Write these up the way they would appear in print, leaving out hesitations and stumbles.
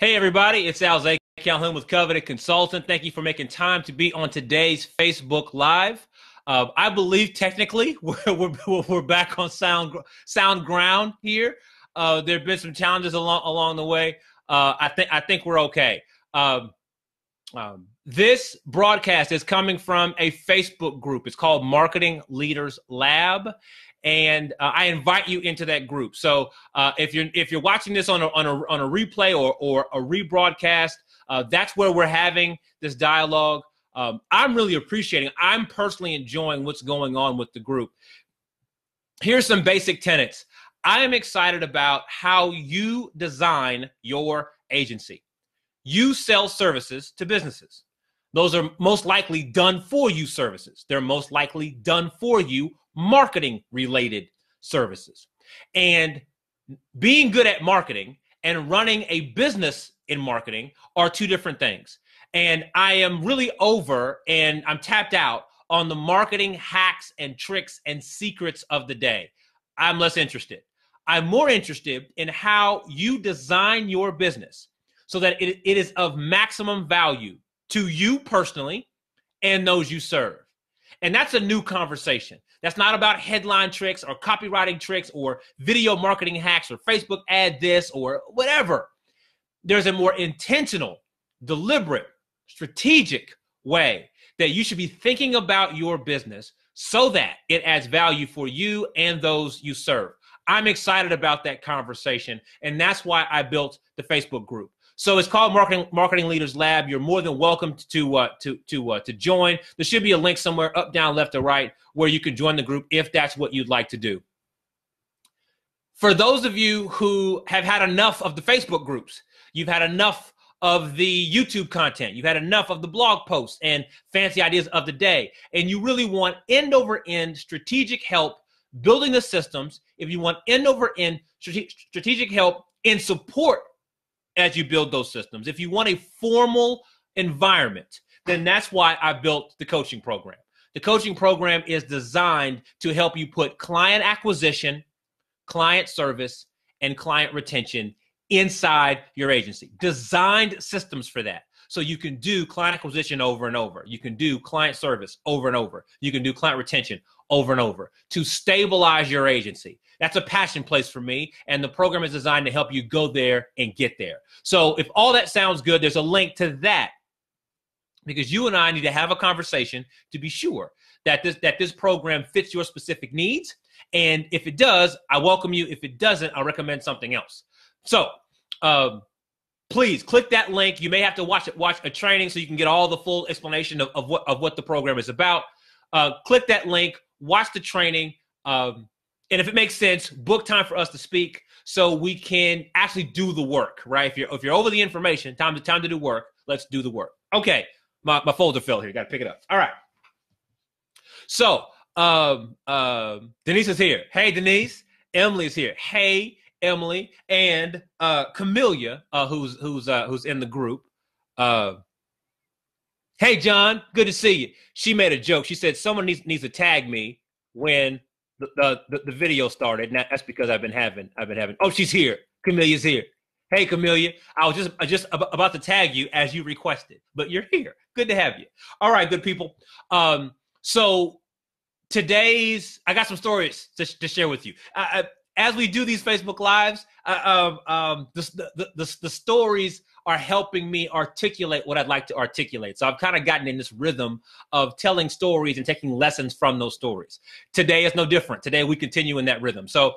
Hey, everybody, it's Alzay Calhoun with Coveted Consultant. Thank you for making time to be on today's Facebook Live. I believe technically we're back on sound ground here. There have been some challenges along the way. I think we're okay. This broadcast is coming from a Facebook group. It's called Marketing Leaders Lab. And I invite you into that group. So if you're watching this on a replay or a rebroadcast, that's where we're having this dialogue. I'm really appreciating. I'm personally enjoying what's going on with the group. Here's some basic tenets. I am excited about how you design your agency. You sell services to businesses. Those are most likely done for you services. They're most likely done for you marketing related services. And being good at marketing and running a business in marketing are two different things. And I am really over and I'm tapped out on the marketing hacks and tricks and secrets of the day. I'm less interested. I'm more interested in how you design your business so that it is of maximum value to you personally and those you serve. And that's a new conversation. That's not about headline tricks or copywriting tricks or video marketing hacks or Facebook ad this or whatever. There's a more intentional, deliberate, strategic way that you should be thinking about your business so that it adds value for you and those you serve. I'm excited about that conversation, and that's why I built the Facebook group. So it's called Marketing Leaders Lab. You're more than welcome to join. There should be a link somewhere up, down, left, or right where you can join the group if that's what you'd like to do. For those of you who have had enough of the Facebook groups, you've had enough of the YouTube content, you've had enough of the blog posts and fancy ideas of the day, and you really want end-over-end strategic help building the systems, if you want end-over-end strategic help in support as you build those systems, if you want a formal environment, then that's why I built the coaching program. The coaching program is designed to help you put client acquisition, client service, and client retention inside your agency. Designed systems for that. So you can do client acquisition over and over. You can do client service over and over. You can do client retention over and over to stabilize your agency. That's a passion place for me, and the program is designed to help you go there and get there. So if all that sounds good, there's a link to that, because you and I need to have a conversation to be sure that this program fits your specific needs. And if it does, I welcome you. If it doesn't, I'll recommend something else. So please click that link. You may have to watch a training so you can get all the full explanation of what the program is about. Click that link, watch the training, and if it makes sense, book time for us to speak so we can actually do the work, right? If you're over the information, time to do work. Let's do the work. Okay, my folder fell here. Got to pick it up. All right. So Denise is here. Hey, Denise. Emily is here. Hey, Emily, and Camellia, who's in the group. Hey, John. Good to see you. She made a joke. She said someone needs to tag me when the video started, and that's because I've been having. Oh, she's here. Camelia's here. Hey, Camellia. I was just about to tag you as you requested, but you're here. Good to have you. All right, good people. So I got some stories to share with you. As we do these Facebook Lives, the stories are helping me articulate what I'd like to articulate. So I've kind of gotten in this rhythm of telling stories and taking lessons from those stories. Today is no different. Today we continue in that rhythm. So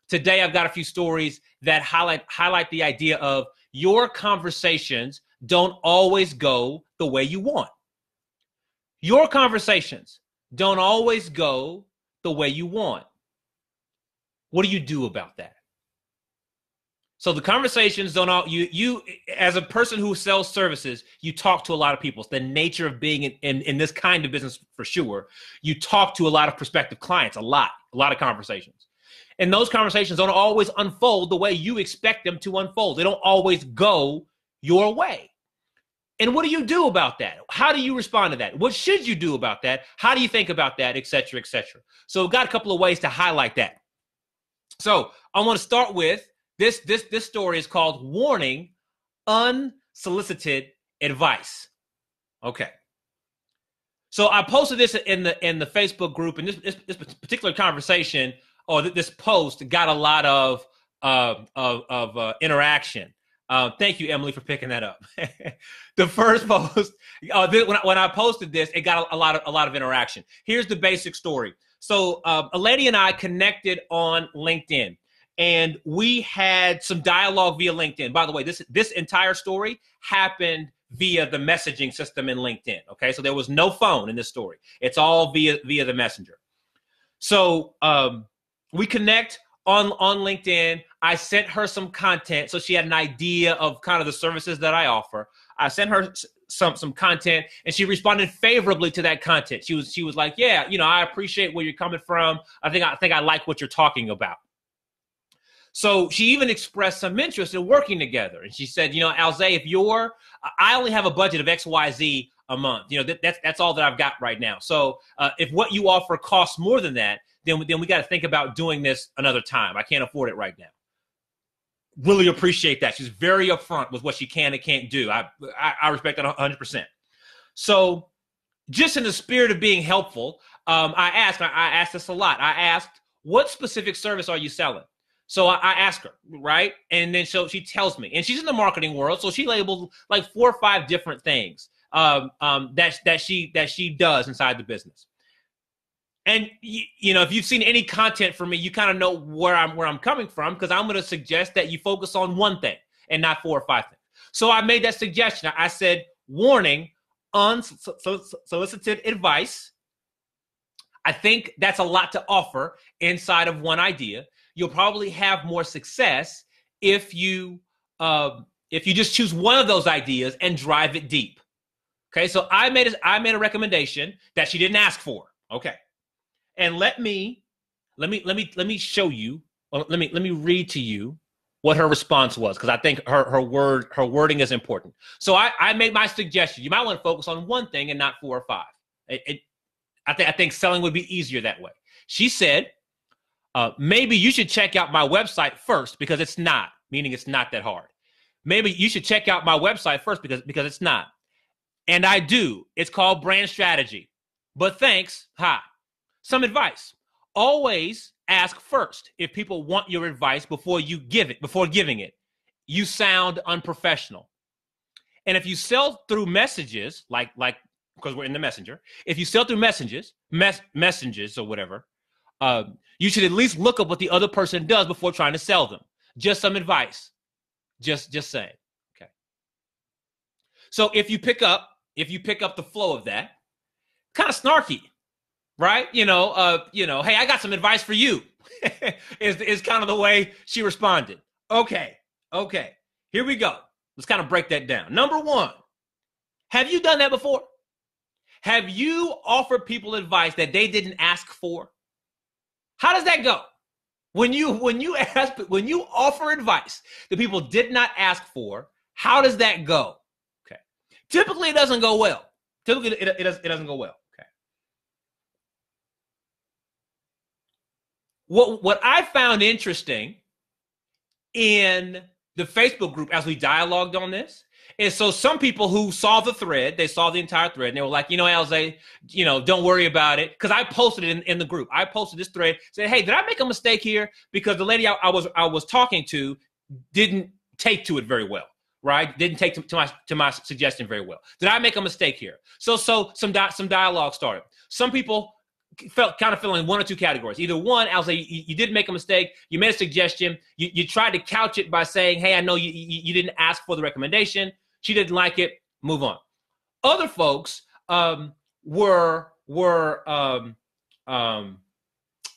today I've got a few stories that highlight the idea of your conversations don't always go the way you want. Your conversations don't always go the way you want. What do you do about that? So the conversations don't all, you as a person who sells services, you talk to a lot of people. It's the nature of being in this kind of business for sure. You talk to a lot of prospective clients, a lot of conversations. And those conversations don't always unfold the way you expect them to unfold. They don't always go your way. And what do you do about that? How do you respond to that? What should you do about that? How do you think about that, et cetera, et cetera? So we've got a couple of ways to highlight that. So I want to start with this story is called Warning, unsolicited advice. Okay. So I posted this in the Facebook group, and this particular conversation or this post got a lot of interaction. Thank you, Emily, for picking that up. The first post, when I posted this, it got a lot of interaction. Here's the basic story. So a lady and I connected on LinkedIn, and we had some dialogue via LinkedIn. By the way, this entire story happened via the messaging system in LinkedIn. Okay, so there was no phone in this story. It's all via the messenger. So we connect on LinkedIn. I sent her some content, so she had an idea of kind of the services that I offer. I sent her some content, and she responded favorably to that content. She was like, "Yeah, I appreciate where you're coming from. I think I like what you're talking about." So she even expressed some interest in working together. And she said, Alze, I only have a budget of XYZ a month. That's all that I've got right now. So if what you offer costs more than that, then we got to think about doing this another time. I can't afford it right now. Really appreciate that. She's very upfront with what she can and can't do. I respect that 100%. So just in the spirit of being helpful, I asked this a lot. I asked, what specific service are you selling? So I ask her, right? And then she tells me, and she's in the marketing world, so she labeled like 4 or 5 different things that she does inside the business. And if you've seen any content from me, you kind of know where I'm coming from, because I'm going to suggest that you focus on one thing and not 4 or 5 things. So I made that suggestion. I said, warning, unsolicited advice. I think that's a lot to offer inside of one idea. You'll probably have more success if you just choose one of those ideas and drive it deep. Okay, so I made a recommendation that she didn't ask for. Okay, and let me show you. Let me read to you what her response was, because I think her wording is important. So I made my suggestion. You might want to focus on one thing and not 4 or 5. I think selling would be easier that way. She said, maybe you should check out my website first, because it's not, meaning it's not that hard. Maybe you should check out my website first because it's not. And I do. It's called Brand Strategy. But thanks. Some advice. Always ask first if people want your advice before giving it. You sound unprofessional. And if you sell through messages, like because we're in the messenger, if you sell through messages or whatever, you should at least look up what the other person does before trying to sell them. Just some advice. Just saying. Okay. So if you pick up the flow of that, kind of snarky, right? Hey, I got some advice for you. is kind of the way she responded. Okay. Here we go. Let's kind of break that down. Number 1, have you done that before? Have you offered people advice that they didn't ask for? How does that go? When you offer advice that people did not ask for, how does that go? Okay. Typically, it doesn't go well. It doesn't go well. Okay. What I found interesting in the Facebook group as we dialogued on this is, so some people who saw the thread, they saw the entire thread, and they were like, Alze, don't worry about it. Because I posted it in the group. I posted this thread, said, hey, did I make a mistake here? Because the lady I was talking to didn't take to it very well, right? Didn't take to my suggestion very well. Did I make a mistake here? So some dialogue started. Some people fell in 1 or 2 categories. Either one, Alze, you did make a mistake. You made a suggestion. You tried to couch it by saying, hey, I know you didn't ask for the recommendation. She didn't like it. Move on. Other folks were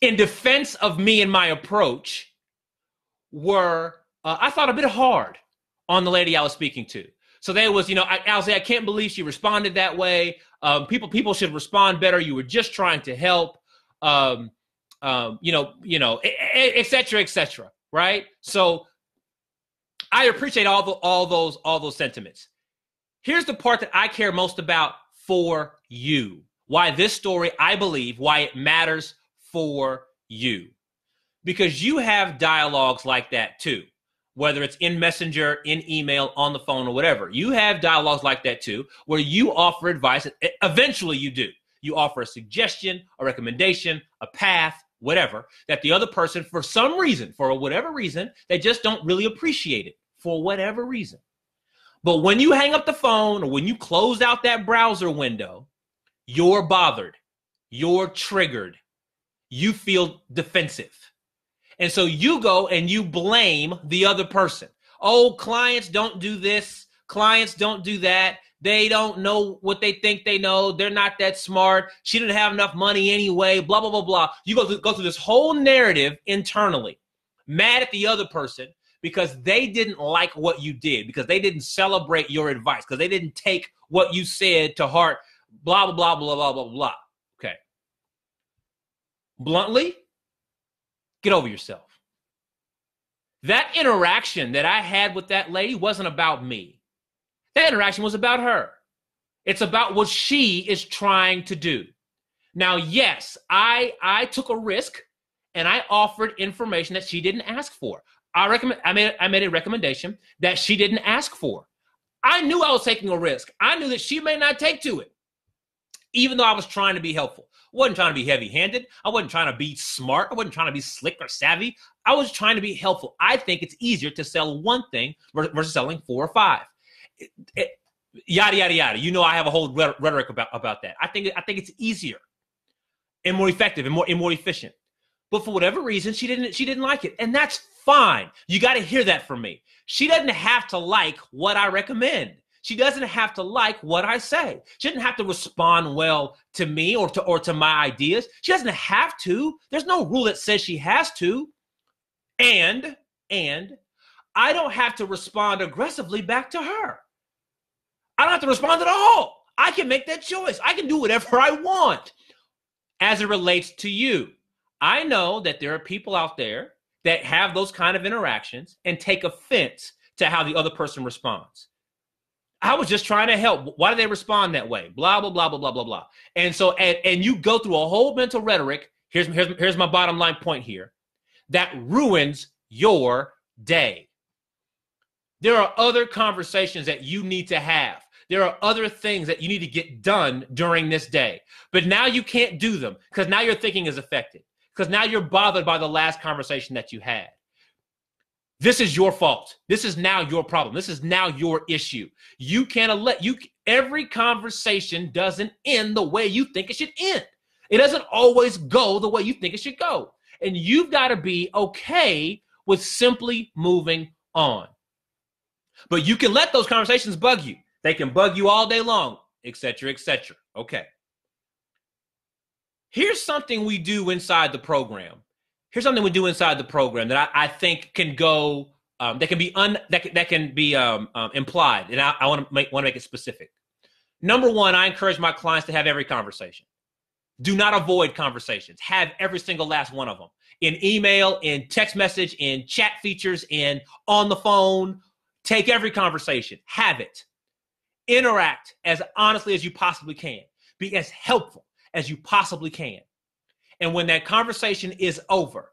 in defense of me and my approach, were I thought a bit hard on the lady I was speaking to. So there was, Alze, I can't believe she responded that way. People should respond better. You were just trying to help. Et cetera, right? So I appreciate all those sentiments. Here's the part that I care most about for you. Why this story, I believe, why it matters for you. Because you have dialogues like that too. whether it's in Messenger, in email, on the phone, or whatever. You have dialogues like that too, where you offer advice. Eventually you do. You offer a suggestion, a recommendation, a path, whatever, that the other person, for some reason, for whatever reason, they just don't really appreciate it for whatever reason. But when you hang up the phone or when you close out that browser window, you're bothered. You're triggered. You feel defensive. And so you go and you blame the other person. Oh, clients don't do this. Clients don't do that. They don't know what they think they know. They're not that smart. She didn't have enough money anyway, blah, blah, blah, blah. You go through this whole narrative internally, mad at the other person because they didn't like what you did, because they didn't celebrate your advice, because they didn't take what you said to heart, blah, blah, blah, blah, blah, blah, blah. Okay. Bluntly, get over yourself. That interaction that I had with that lady wasn't about me. That interaction was about her. It's about what she is trying to do. Now, yes, I took a risk and I offered information that she didn't ask for. I made a recommendation that she didn't ask for. I knew I was taking a risk. I knew that she may not take to it, even though I was trying to be helpful. I wasn't trying to be heavy-handed. I wasn't trying to be smart. I wasn't trying to be slick or savvy. I was trying to be helpful. I think it's easier to sell one thing versus selling 4 or 5. Yada, yada, yada. You know, I have a whole rhetoric about that. I think it's easier and more effective and more efficient. But for whatever reason, she didn't like it. And that's fine. You got to hear that from me. She doesn't have to like what I recommend. She doesn't have to like what I say. She doesn't have to respond well to me or to my ideas. She doesn't have to. There's no rule that says she has to. And I don't have to respond aggressively back to her. I don't have to respond at all. I can make that choice. I can do whatever I want as it relates to you. I know that there are people out there that have those kind of interactions and take offense to how the other person responds. I was just trying to help. Why do they respond that way? Blah, blah, blah, blah, blah, blah, blah. And so, and you go through a whole mental rhetoric. Here's my bottom line point here. That ruins your day. There are other conversations that you need to have. There are other things that you need to get done during this day. But now you can't do them because now your thinking is affected. Because now you're bothered by the last conversation that you had. This is your fault. This is now your problem. This is now your issue. You can't every conversation doesn't end the way you think it should end. It doesn't always go the way you think it should go. And you've got to be okay with simply moving on. But you can let those conversations bug you. They can bug you all day long, et cetera, et cetera. Okay. Here's something we do inside the program. Here's something we do inside the program that I think can go, that can be implied, and I want to make it specific. Number one, I encourage my clients to have every conversation. Do not avoid conversations. Have every single last one of them. In email, in text message, in chat features, in on the phone. Take every conversation. Have it. Interact as honestly as you possibly can. Be as helpful as you possibly can. And when that conversation is over,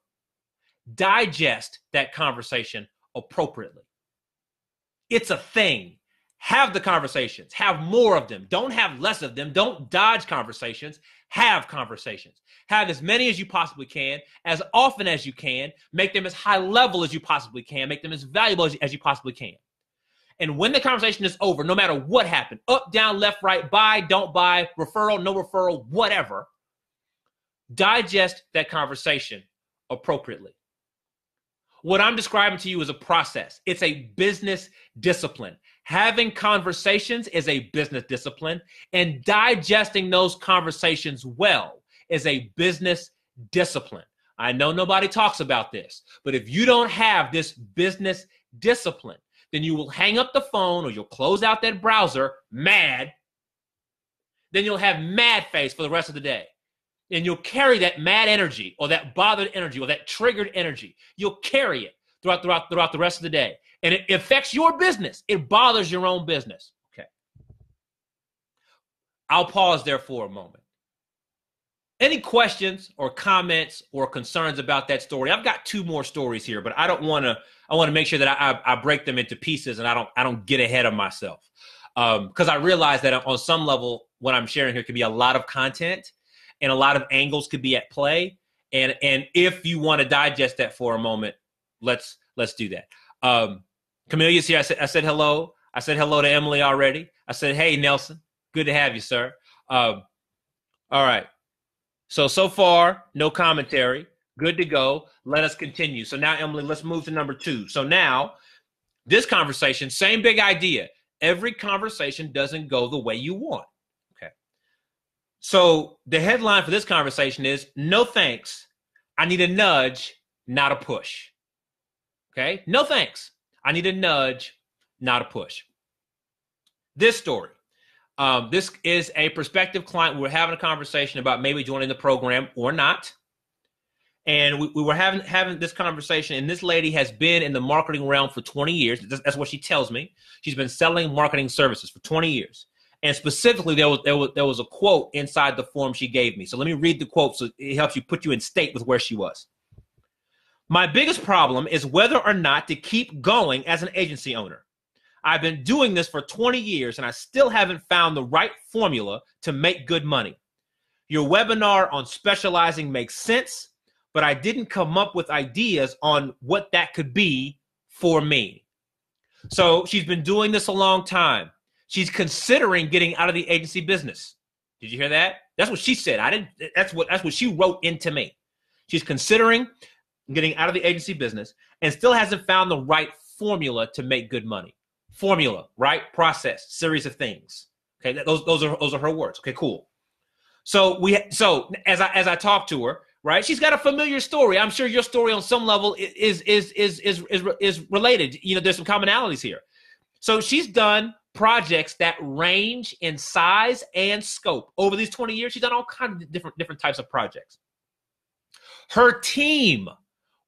digest that conversation appropriately. It's a thing. Have the conversations. Have more of them. Don't have less of them. Don't dodge conversations. Have conversations. Have as many as you possibly can, as often as you can. Make them as high level as you possibly can. Make them as valuable as you possibly can. And when the conversation is over, no matter what happened, up, down, left, right, buy, don't buy, referral, no referral, whatever, digest that conversation appropriately. What I'm describing to you is a process. It's a business discipline. Having conversations is a business discipline, and digesting those conversations well is a business discipline. I know nobody talks about this, but if you don't have this business discipline, then you will hang up the phone or you'll close out that browser mad. Then you'll have mad face for the rest of the day. And you'll carry that mad energy or that bothered energy or that triggered energy. You'll carry it throughout the rest of the day. And it affects your business. It bothers your own business. Okay. I'll pause there for a moment. Any questions or comments or concerns about that story? I've got 2 more stories here, but I want to make sure that I break them into pieces and I don't get ahead of myself. Because I realize that on some level, what I'm sharing here could be a lot of content and a lot of angles could be at play. And if you want to digest that for a moment, let's do that. Camelia's here. I said hello. I said hello to Emily already. I said, hey, Nelson, good to have you, sir. All right. So far, no commentary. Good to go. Let us continue. So now, Emily, let's move to number 2. So now, this conversation, same big idea. Every conversation doesn't go the way you want. Okay. So the headline for this conversation is, no thanks. I need a nudge, not a push. Okay. No thanks. I need a nudge, not a push. This story. This is a prospective client. We're having a conversation about maybe joining the program or not. And we were having this conversation, and this lady has been in the marketing realm for 20 years. That's what she tells me. She's been selling marketing services for 20 years. And specifically, there was a quote inside the form she gave me. So let me read the quote so it helps you put you in state with where she was. My biggest problem is whether or not to keep going as an agency owner. I've been doing this for 20 years, and I still haven't found the right formula to make good money. Your webinar on specializing makes sense, but I didn't come up with ideas on what that could be for me. So she's been doing this a long time. She's considering getting out of the agency business. Did you hear that? That's what she said. That's what she wrote into me. She's considering getting out of the agency business and still hasn't found the right formula to make good money. Formula, right? Process, series of things. Okay, those are her words. Okay, cool. So as I talk to her, right? She's got a familiar story. I'm sure your story on some level is related. You know, there's some commonalities here. So she's done projects that range in size and scope. Over these 20 years, she's done all kinds of different types of projects. Her team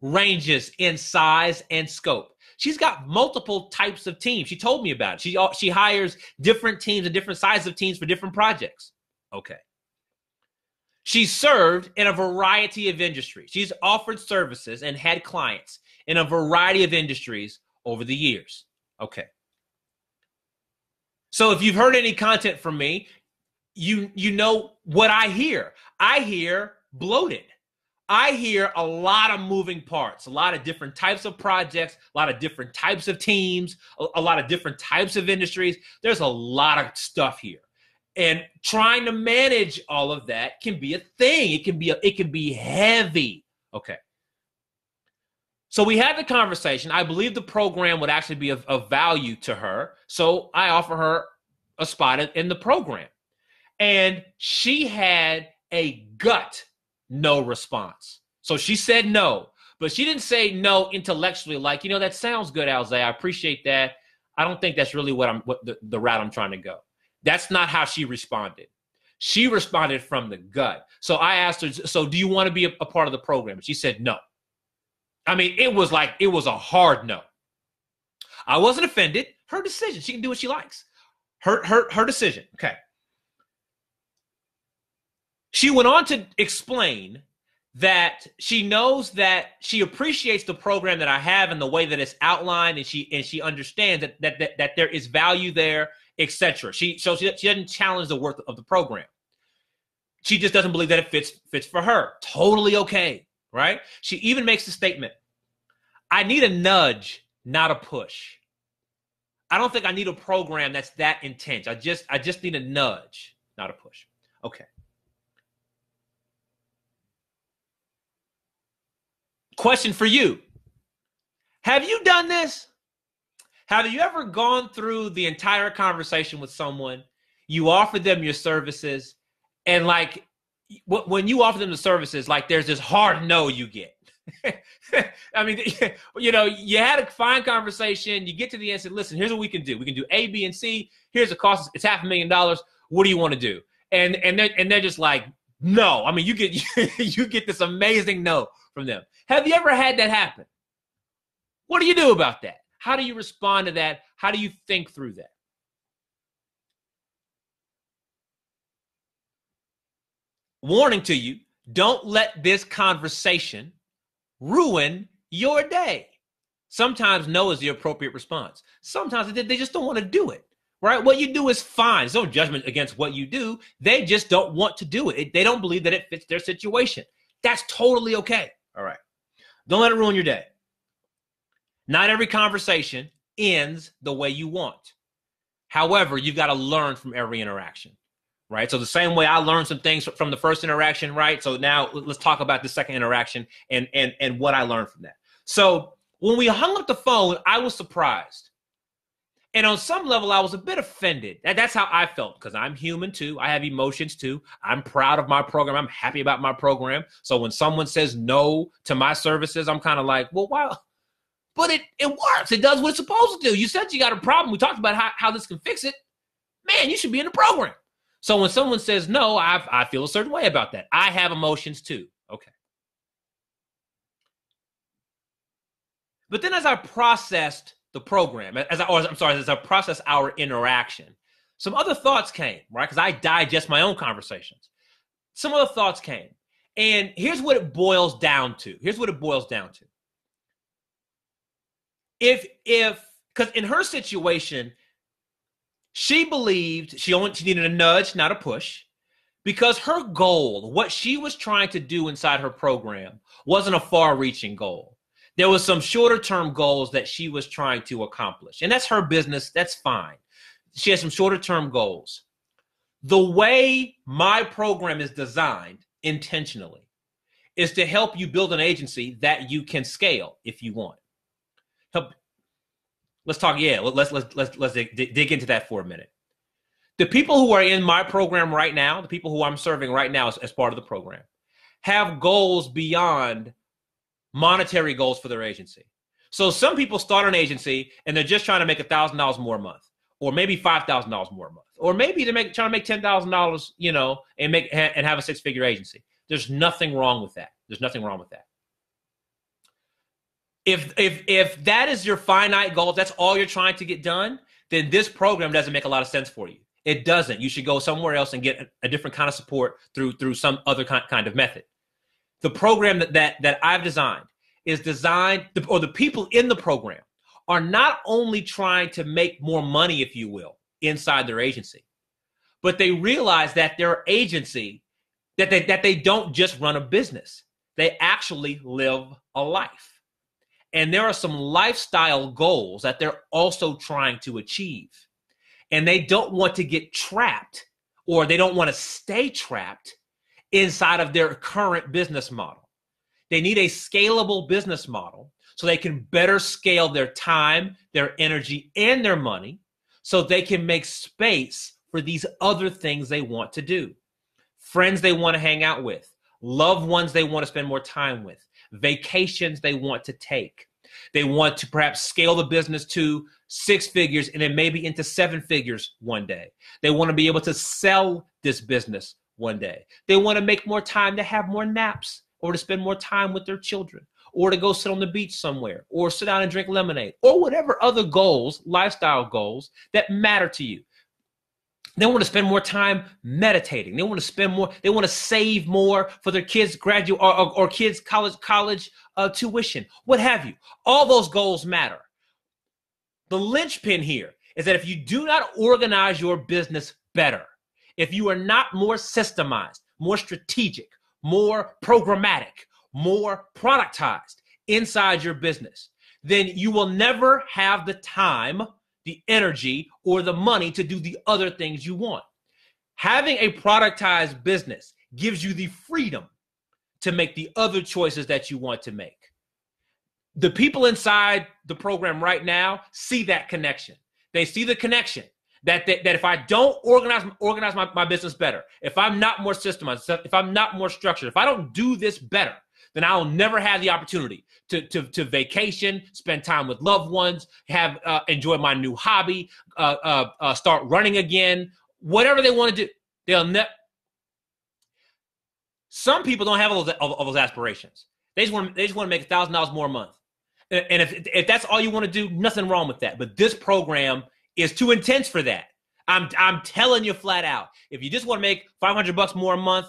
ranges in size and scope. She's got multiple types of teams. She told me about it. She hires different teams and different sizes of teams for different projects. Okay. She's served in a variety of industries. She's offered services and had clients in a variety of industries over the years. Okay. So if you've heard any content from me, you know what I hear. I hear bloated. I hear a lot of moving parts, a lot of different types of projects, a lot of different types of teams, a lot of different types of industries. There's a lot of stuff here. And trying to manage all of that can be a thing. It can be heavy. Okay. So we had the conversation. I believe the program would actually be of value to her. So I offer her a spot in the program. And she had a gut no response. So she said no, but she didn't say no intellectually, like, that sounds good, Alzay. I appreciate that. I don't think that's really the route I'm trying to go. That's not how she responded. She responded from the gut. So I asked her, so do you want to be a part of the program? She said no. I mean, it was a hard no. I wasn't offended. Her decision. She can do what she likes. Her decision. Okay. She went on to explain that she knows that she appreciates the program that I have and the way that it's outlined, and she understands that there is value there, etc. She doesn't challenge the worth of the program. She just doesn't believe that it fits for her. Totally okay, right? She even makes the statement, I need a nudge, not a push. I don't think I need a program that's that intense. I just need a nudge, not a push. Okay. Question for you. Have you done this? Have you ever gone through the entire conversation with someone, you offer them your services, and like when you offer them the services, like there's this hard no you get. I mean, you had a fine conversation, you get to the end and say, listen, here's what we can do. We can do A, B, and C. Here's the cost. It's $500,000. What do you want to do? And they're just like, no. I mean, you get this amazing no from them. Have you ever had that happen? What do you do about that? How do you respond to that? How do you think through that? warning to you, don't let this conversation ruin your day. Sometimes no is the appropriate response. Sometimes they just don't want to do it, right? What you do is fine. There's no judgment against what you do. They just don't want to do it. They don't believe that it fits their situation. That's totally okay. All right. Don't let it ruin your day. Not every conversation ends the way you want. However, you've got to learn from every interaction, right? So the same way I learned some things from the first interaction, right? So now let's talk about the second interaction and what I learned from that. So when we hung up the phone, I was surprised. And on some level, I was a bit offended. That's how I felt, because I'm human too. I have emotions too. I'm proud of my program. I'm happy about my program. So when someone says no to my services, I'm kind of like, well, why? But it works. It does what it's supposed to do. You said you got a problem. We talked about how this can fix it. Man, you should be in the program. So when someone says no, I feel a certain way about that. I have emotions too. Okay. But then as I processed the program, as I processed our interaction, some other thoughts came, right? Because I digest my own conversations. Some other thoughts came. And here's what it boils down to. Because in her situation, she believed she needed a nudge, not a push, because her goal, what she was trying to do inside her program, wasn't a far-reaching goal. There was some shorter-term goals that she was trying to accomplish, and that's her business. That's fine. She has some shorter-term goals. The way my program is designed intentionally is to help you build an agency that you can scale if you want. Let's talk. Yeah, let's dig into that for a minute. The people who are in my program right now, the people who I'm serving right now as part of the program, have goals beyond monetary goals for their agency. So some people start an agency and they're just trying to make $1,000 more a month, or maybe $5,000 more a month, or maybe they're trying to make $10,000, and have a six-figure agency. There's nothing wrong with that. If that is your finite goal, if that's all you're trying to get done, then this program doesn't make a lot of sense for you. It doesn't. You should go somewhere else and get a different kind of support through some other kind of method. The program that I've designed is the people in the program are not only trying to make more money, if you will, inside their agency, but they realize that their agency, that they don't just run a business. They actually live a life. And there are some lifestyle goals that they're also trying to achieve. And they don't want to get trapped, or they don't want to stay trapped inside of their current business model. They need a scalable business model so they can better scale their time, their energy, and their money, so they can make space for these other things they want to do. Friends they want to hang out with, loved ones they want to spend more time with, vacations they want to take. They want to perhaps scale the business to 6 figures and then maybe into 7 figures one day. They want to be able to sell this business one day. They want to make more time to have more naps, or to spend more time with their children, or to go sit on the beach somewhere, or sit down and drink lemonade, or whatever other goals, lifestyle goals that matter to you. They want to spend more time meditating. They want to save more for their kids' graduate or kids' college tuition, what have you. All those goals matter. The linchpin here is that if you do not organize your business better, if you are not more systemized, more strategic, more programmatic, more productized inside your business, then you will never have the time, the energy, or the money to do the other things you want. Having a productized business gives you the freedom to make the other choices that you want to make. The people inside the program right now see that connection. They see the connection that if I don't organize my business better, if I'm not more systemized, if I'm not more structured, if I don't do this better, then I'll never have the opportunity to vacation, spend time with loved ones, enjoy my new hobby, start running again, whatever they want to do. Some people don't have all those aspirations. They just want to make $1,000 more a month. And if that's all you want to do, nothing wrong with that. But this program is too intense for that. I'm telling you flat out. If you just want to make $500 more a month,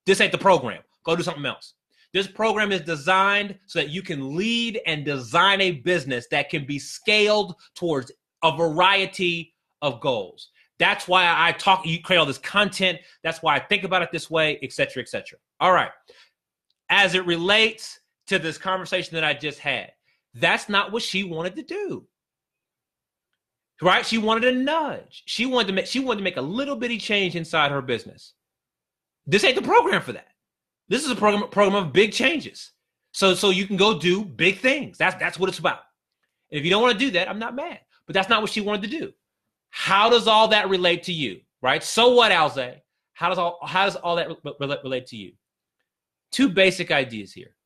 This ain't the program. Go do something else. This program is designed so that you can lead and design a business that can be scaled towards a variety of goals. That's why you create all this content. That's why I think about it this way, et cetera, et cetera. All right. As it relates to this conversation that I just had, that's not what she wanted to do. Right? She wanted a nudge. She wanted to make a little bitty change inside her business. This ain't the program for that. This is a program of big changes. So you can go do big things. That's what it's about. And if you don't want to do that, I'm not mad. But that's not what she wanted to do. How does all that relate to you? Right? So what, Alze? How does all that relate to you? Two basic ideas here.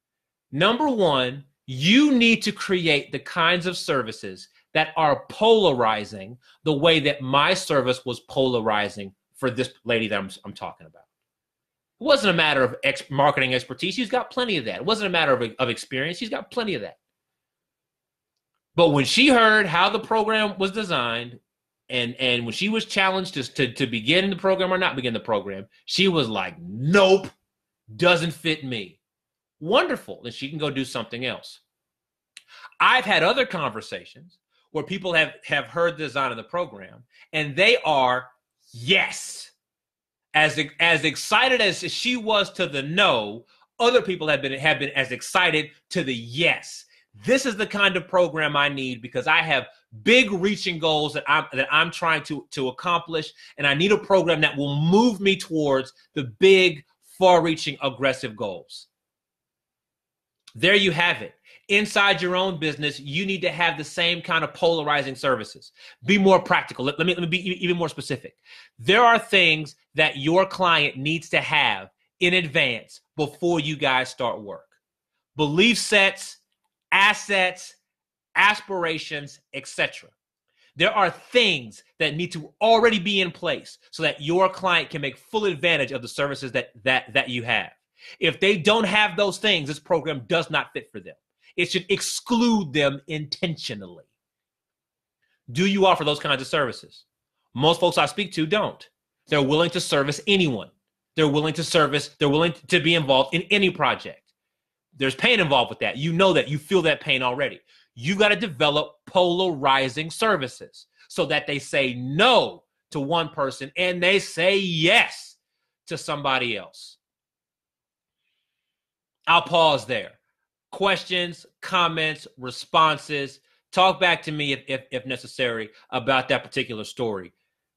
Number one, you need to create the kinds of services that are polarizing the way that my service was polarizing for this lady that I'm talking about. It wasn't a matter of marketing expertise. She's got plenty of that. It wasn't a matter of experience. She's got plenty of that. But when she heard how the program was designed and when she was challenged to begin the program or not begin the program, she was like, nope, doesn't fit me. Wonderful. Then she can go do something else. I've had other conversations where people have heard the design of the program and they are, yes. As excited as she was to the no, other people have been as excited to the yes. This is the kind of program I need because I have big reaching goals that I'm trying to accomplish, and I need a program that will move me towards the big, far-reaching, aggressive goals. There you have it. Inside your own business, you need to have the same kind of polarizing services. Be more practical. Let me be even more specific. There are things that your client needs to have in advance before you guys start work. Belief sets, assets, aspirations, etc. There are things that need to already be in place so that your client can make full advantage of the services that you have. If they don't have those things, this program does not fit for them. It should exclude them intentionally. Do you offer those kinds of services? Most folks I speak to don't. They're willing to service anyone. They're willing to be involved in any project. There's pain involved with that. You know that. You feel that pain already. You got to develop polarizing services so that they say no to one person and they say yes to somebody else. I'll pause there. Questions, comments, responses. Talk back to me if necessary about that particular story.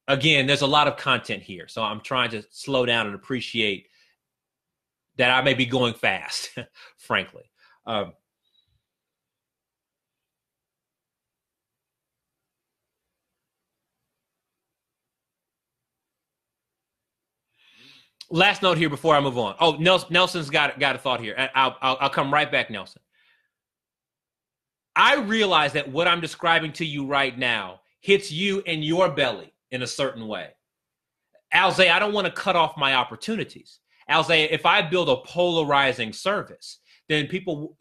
Again, there's a lot of content here, so I'm trying to slow down and appreciate that I may be going fast, frankly. Last note here before I move on. Oh, Nelson's got a thought here. I'll come right back, Nelson. I realize that what I'm describing to you right now hits you in your belly in a certain way. Alze, I don't want to cut off my opportunities. Alze, if I build a polarizing service, then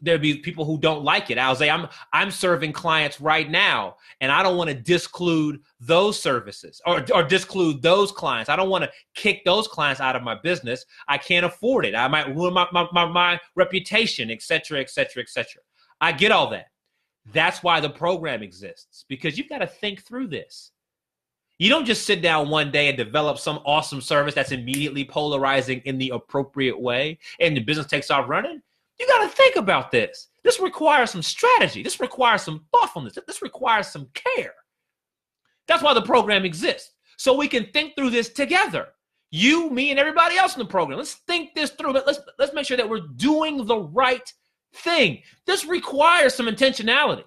there'll be people who don't like it. Alze, I'm serving clients right now, and I don't want to disclude those services or disclude those clients. I don't want to kick those clients out of my business. I can't afford it. I might ruin my reputation, et cetera, et cetera, et cetera. I get all that. That's why the program exists, because you've got to think through this. You don't just sit down one day and develop some awesome service that's immediately polarizing in the appropriate way and the business takes off running. You got to think about this. This requires some strategy. This requires some thoughtfulness. This requires some care. That's why the program exists. So we can think through this together. You, me, and everybody else in the program. Let's think this through. Let's make sure that we're doing the right thing. This requires some intentionality,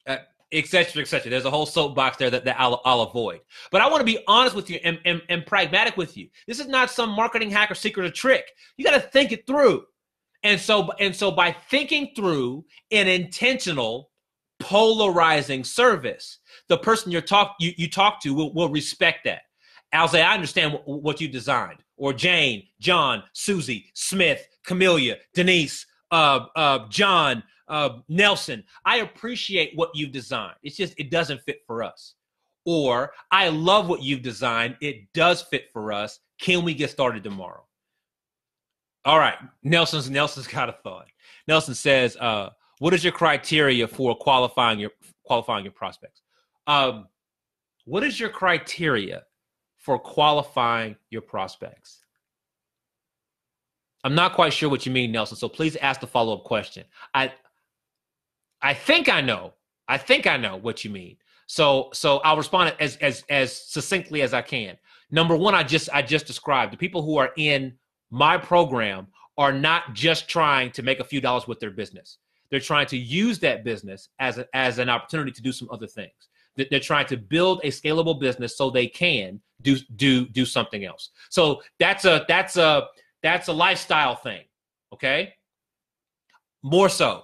et cetera, et cetera. There's a whole soapbox there that I'll avoid. But I want to be honest with you and pragmatic with you. This is not some marketing hack or secret or trick. You got to think it through. And so by thinking through an intentional polarizing service, the person you talk to will respect that. Alze, I understand what you designed. Or Jane, John, Susie, Smith, Camellia, Denise, John, Nelson. I appreciate what you've designed. It's just, it doesn't fit for us. Or I love what you've designed. It does fit for us. Can we get started tomorrow? All right. Nelson's got a thought. Nelson says, what is your criteria for qualifying your prospects? What is your criteria for qualifying your prospects? I'm not quite sure what you mean, Nelson. So please ask the follow-up question. I think I know. I think I know what you mean. So I'll respond as succinctly as I can. Number one, I just described the people who are in my program are not just trying to make a few dollars with their business. They're trying to use that business as an opportunity to do some other things. They're trying to build a scalable business so they can do something else. So that's a lifestyle thing. Okay. More so,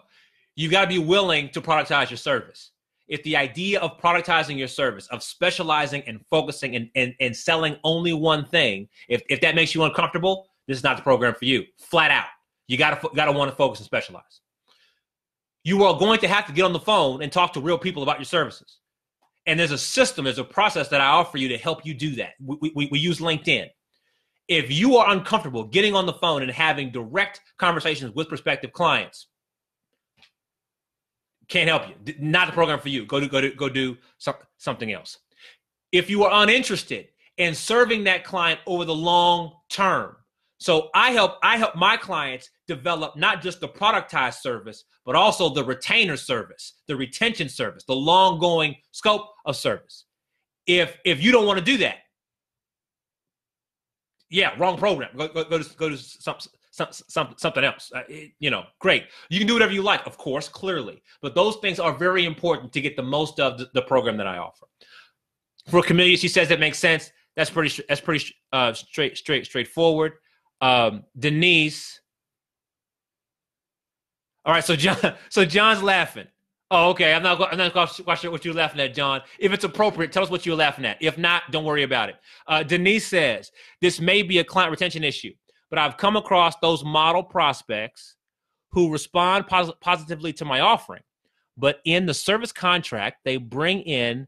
you've got to be willing to productize your service. If the idea of productizing your service, of specializing and focusing and selling only one thing, if that makes you uncomfortable, this is not the program for you. Flat out. You gotta want to focus and specialize. You are going to have to get on the phone and talk to real people about your services. And there's a system, there's a process that I offer you to help you do that. We use LinkedIn. If you are uncomfortable getting on the phone and having direct conversations with prospective clients, can't help you. Not the program for you. Go do something else. If you are uninterested in serving that client over the long term, so I help my clients develop not just the productized service, but also the retainer service, the retention service, the long-going scope of service. If you don't want to do that, yeah, wrong program. Go to something else. Great. You can do whatever you like, of course, clearly. But those things are very important to get the most of the program that I offer. For Camellia, she says that makes sense. That's pretty straightforward. Denise. All right, so John's laughing. Oh, okay. I'm not quite sure what you're laughing at, John. If it's appropriate, tell us what you're laughing at. If not, don't worry about it. Denise says, this may be a client retention issue, but I've come across those model prospects who respond positively to my offering, but in the service contract, they bring in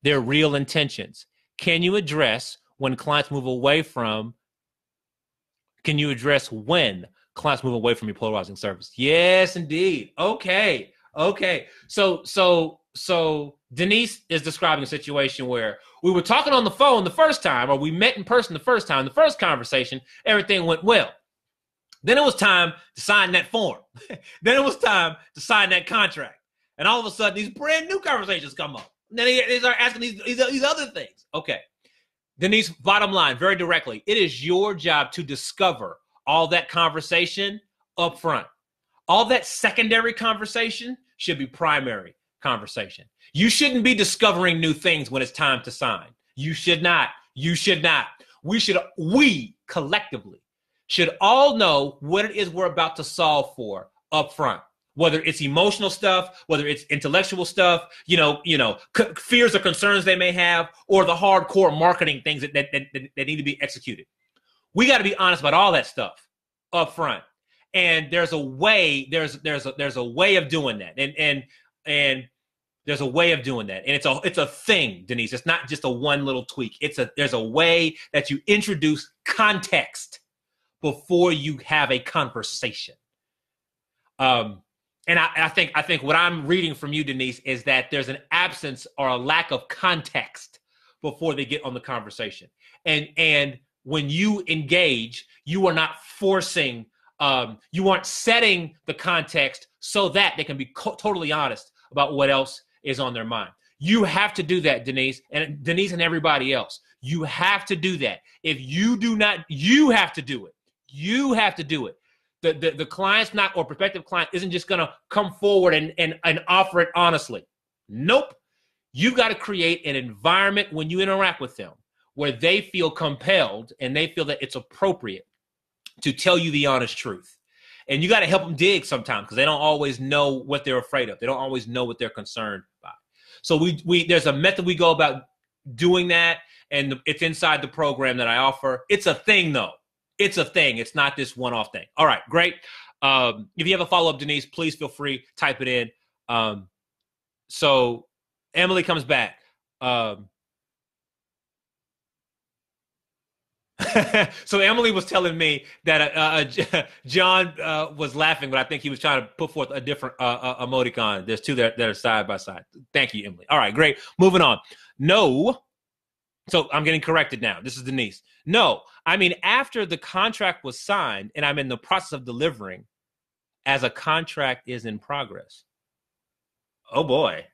their real intentions. Can you address when clients move away from your polarizing service? Yes, indeed. Okay. So Denise is describing a situation where we were talking on the phone the first time, or we met in person the first time, the first conversation, everything went well. Then it was time to sign that form. Then it was time to sign that contract. And all of a sudden, these brand new conversations come up. And then they start asking these other things. Okay. Denise, bottom line, very directly, it is your job to discover all that conversation up front. All that secondary conversation should be primary conversation. You shouldn't be discovering new things when it's time to sign. You should not. We collectively should all know what it is we're about to solve for up front. Whether it's emotional stuff, whether it's intellectual stuff, fears or concerns they may have, or the hardcore marketing things that need to be executed. We got to be honest about all that stuff up front. And there's a way, there's a way of doing that. And there's a way of doing that. And it's a thing, Denise. It's not just a one little tweak. There's a way that you introduce context before you have a conversation. And I think what I'm reading from you, Denise, is that there's an absence or a lack of context before they get on the conversation. And when you engage, you are not forcing, you aren't setting the context so that they can be totally honest about what else is on their mind. You have to do that, Denise and everybody else. You have to do that. If you do not, you have to do it. You have to do it. The client's not, or prospective client isn't just going to come forward and offer it honestly. Nope. You've got to create an environment when you interact with them where they feel compelled and they feel that it's appropriate to tell you the honest truth. And you got to help them dig sometimes because they don't always know what they're afraid of. They don't always know what they're concerned about. So there's a method we go about doing that, and it's inside the program that I offer. It's a thing, though. It's a thing. It's not this one-off thing. All right, great. If you have a follow-up, Denise, please feel free, type it in. So Emily comes back. So Emily was telling me that John was laughing, but I think he was trying to put forth a different emoticon. There's two that are side by side. Thank you, Emily. All right, great. Moving on. No. So I'm getting corrected now. This is Denise. No, I mean, after the contract was signed and I'm in the process of delivering as a contract is in progress. Oh, boy.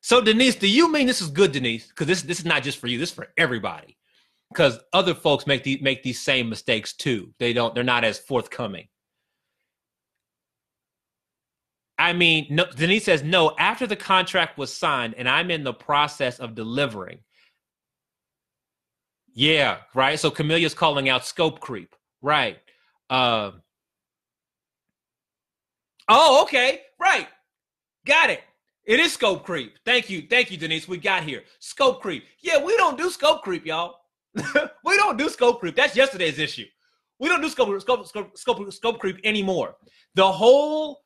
So, Denise, do you mean this is good, Denise? Because this is not just for you. This is for everybody. Because other folks make these same mistakes, too. They're not as forthcoming. I mean, no, Denise says, no, after the contract was signed and I'm in the process of delivering. Yeah, right. So Camille's calling out scope creep. Right. Oh, okay. Right. Got it. It is scope creep. Thank you, Denise. We got here. Scope creep. Yeah, we don't do scope creep, y'all. We don't do scope creep. That's yesterday's issue. We don't do scope creep anymore. The whole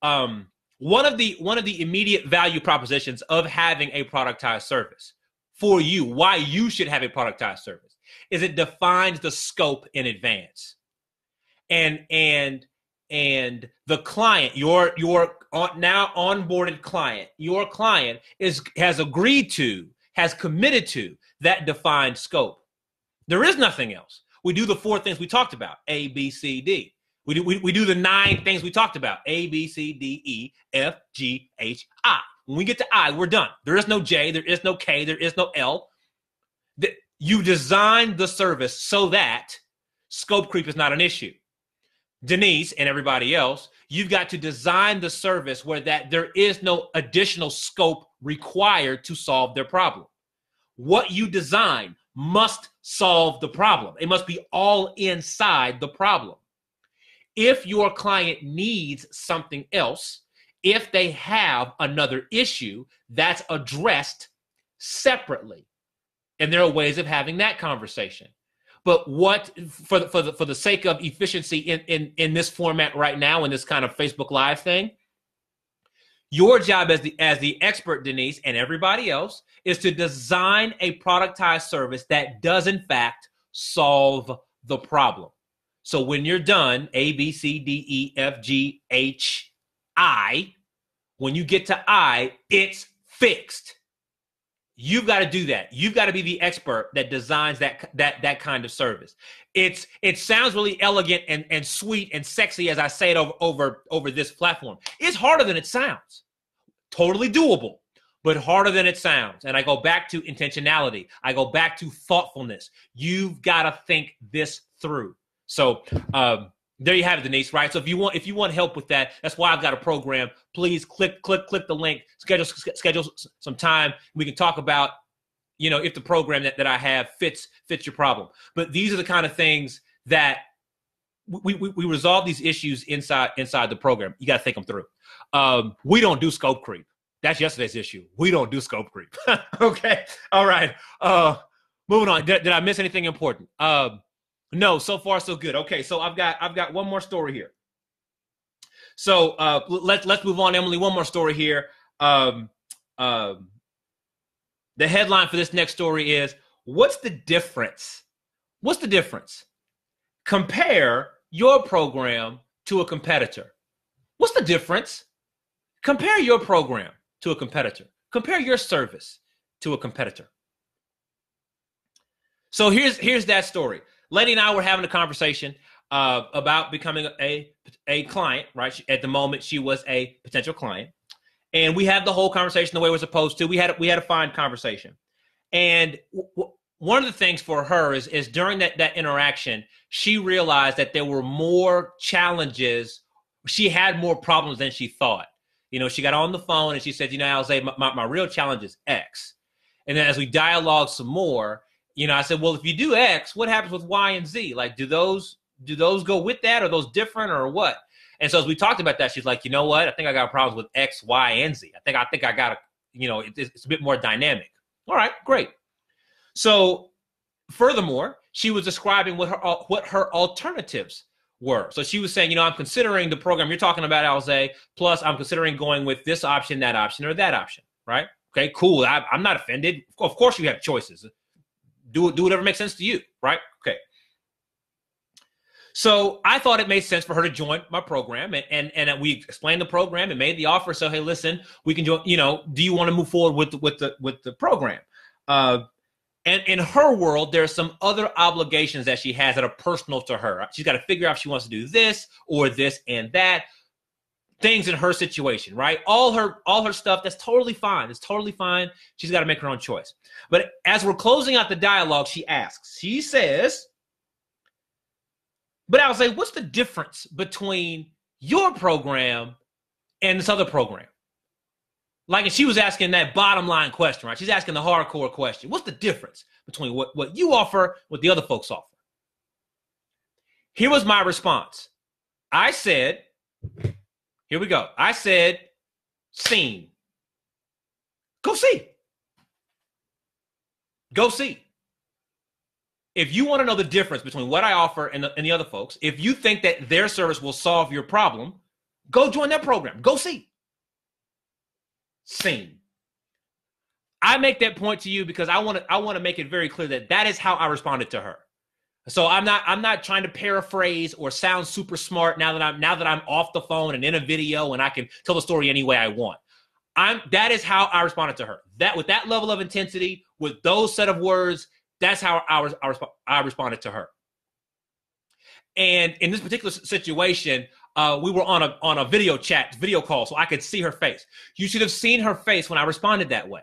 one of the immediate value propositions of having a productized service for you, why you should have a productized service, is it defines the scope in advance. And the client, your now onboarded client, your client has agreed to, has committed to that defined scope. There is nothing else. We do the 4 things we talked about, A, B, C, D. We do the 9 things we talked about, A, B, C, D, E, F, G, H, I. When we get to I, we're done. There is no J, there is no K, there is no L. You designed the service so that scope creep is not an issue. Denise and everybody else, you've got to design the service where that there is no additional scope required to solve their problem. What you design must solve the problem. It must be all inside the problem. If your client needs something else, if they have another issue, that's addressed separately. And there are ways of having that conversation. But what, for the sake of efficiency in this format right now, in this kind of Facebook Live thing, your job as the expert, Denise, and everybody else, is to design a productized service that does, in fact, solve the problem. So when you're done, A, B, C, D, E, F, G, H, I, when you get to I, it's fixed. You've got to do that. You've got to be the expert that designs that kind of service. It sounds really elegant and sweet and sexy as I say it over this platform. It's harder than it sounds. Totally doable, but harder than it sounds. And I go back to intentionality. I go back to thoughtfulness. You've got to think this through. So there you have it, Denise, right? So if you want help with that, that's why I've got a program. Please click the link, schedule some time. We can talk about, if the program that I have fits your problem. But these are the kind of things that we resolve these issues inside the program. You got to think them through. We don't do scope creep. That's yesterday's issue. We don't do scope creep. Okay. All right. Moving on. Did I miss anything important? No, so far so good. Okay, so I've got one more story here. So let's move on, Emily. One more story here. The headline for this next story is, what's the difference? What's the difference? Compare your program to a competitor. What's the difference? Compare your program to a competitor. Compare your service to a competitor. So here's that story. Lady and I were having a conversation about becoming a client, right? At the moment, she was a potential client. And we had the whole conversation the way we're supposed to. We had a fine conversation. And one of the things for her is during that interaction, she realized that there were more challenges. She had more problems than she thought. She got on the phone and she said, Jose, my real challenge is X. And then as we dialogued some more, I said, well, if you do X, what happens with Y and Z? Like, do those go with that? Are those different or what? And so as we talked about that, she's like, you know what? I think I got problems with X, Y, and Z. I think I got it's a bit more dynamic. All right, great. So furthermore, she was describing what her alternatives were. So she was saying, I'm considering the program you're talking about, Jose, plus I'm considering going with this option, that option, or that option, right? Okay, cool. I'm not offended. Of course you have choices. do whatever makes sense to you, right? Okay. So I thought it made sense for her to join my program, and we explained the program and made the offer. So, hey, listen, we can do, do you want to move forward with the program? And in her world, there are some other obligations that she has that are personal to her. She's got to figure out if she wants to do this or this and that. Things in her situation, right? All her stuff, that's totally fine. It's totally fine. She's got to make her own choice. But as we're closing out the dialogue, she says, but I was like, what's the difference between your program and this other program? Like, and she was asking that bottom line question, right? She's asking the hardcore question. What's the difference between what you offer, what the other folks offer? Here was my response. I said, here we go. I said, seen. Go see. Go see. If you want to know the difference between what I offer and the other folks, if you think that their service will solve your problem, go join their program. Go see. Seen. I make that point to you because I want to make it very clear that is how I responded to her. So I'm not trying to paraphrase or sound super smart now that I'm off the phone and in a video and I can tell the story any way I want. That is how I responded to her. That with that level of intensity, with those set of words, that's how I responded to her. And in this particular situation, we were on a video call, so I could see her face. You should have seen her face when I responded that way.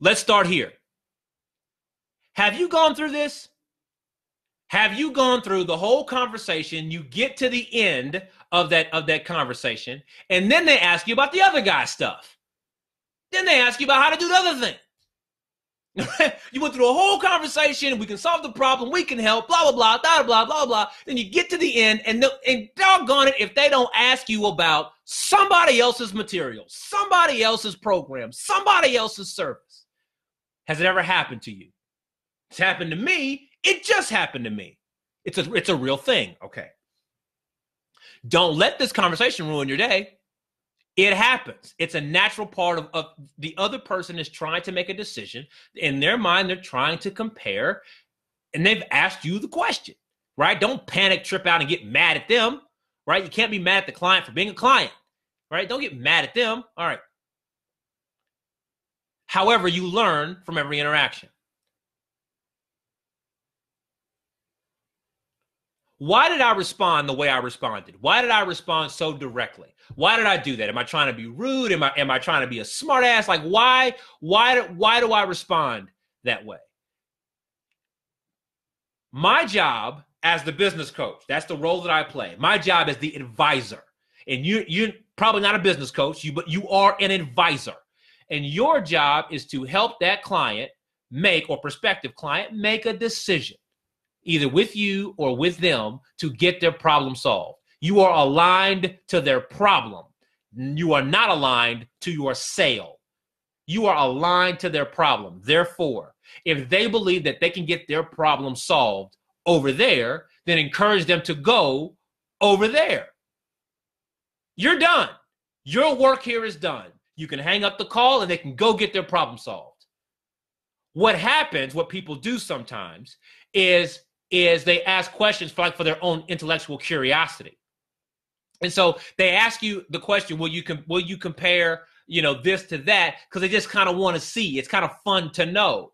Let's start here. Have you gone through this? Have you gone through the whole conversation? You get to the end of that conversation, and then they ask you about the other guy's stuff. Then they ask you about how to do the other thing. You went through a whole conversation. We can solve the problem. We can help. Blah, blah, blah, blah, blah, blah, blah. Then you get to the end, and doggone it, if they don't ask you about somebody else's material, somebody else's program, somebody else's service. Has it ever happened to you? It's happened to me. It just happened to me. It's a real thing. Okay. Don't let this conversation ruin your day. It happens. It's a natural part of the other person is trying to make a decision. In their mind, they're trying to compare, and they've asked you the question, right? Don't panic, trip out, and get mad at them, right? You can't be mad at the client for being a client, right? Don't get mad at them. All right. However, you learn from every interaction. Why did I respond the way I responded? Why did I respond so directly? Why did I do that? Am I trying to be rude? Am I trying to be a smart ass? Like, why do I respond that way? My job as the business coach, that's the role that I play. My job is the advisor. And you're probably not a business coach, but you are an advisor. And your job is to help that client or prospective client make a decision, either with you or with them, to get their problem solved. You are aligned to their problem. You are not aligned to your sale. You are aligned to their problem. Therefore, if they believe that they can get their problem solved over there, then encourage them to go over there. You're done. Your work here is done. You can hang up the call and they can go get their problem solved. What happens, what people do sometimes is they ask questions for their own intellectual curiosity. And so they ask you the question, will you compare, this to that? Because they just kind of want to see. It's kind of fun to know.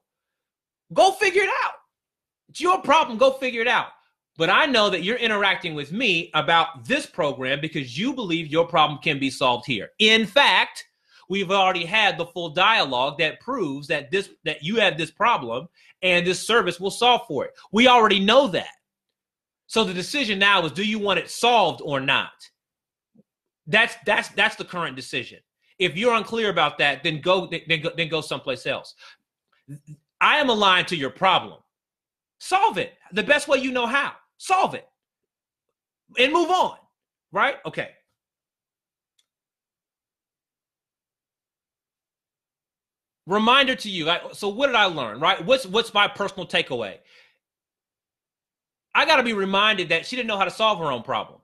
Go figure it out. It's your problem. Go figure it out. But I know that you're interacting with me about this program because you believe your problem can be solved here. In fact, we've already had the full dialogue that proves that you have this problem and this service will solve for it. We already know that. So the decision now is, do you want it solved or not? That's the current decision. If you're unclear about that, then go someplace else. I am aligned to your problem. Solve it the best way you know how. Solve it and move on. Right? Okay. Reminder to you. So what did I learn? Right? What's my personal takeaway? I got to be reminded that she didn't know how to solve her own problem.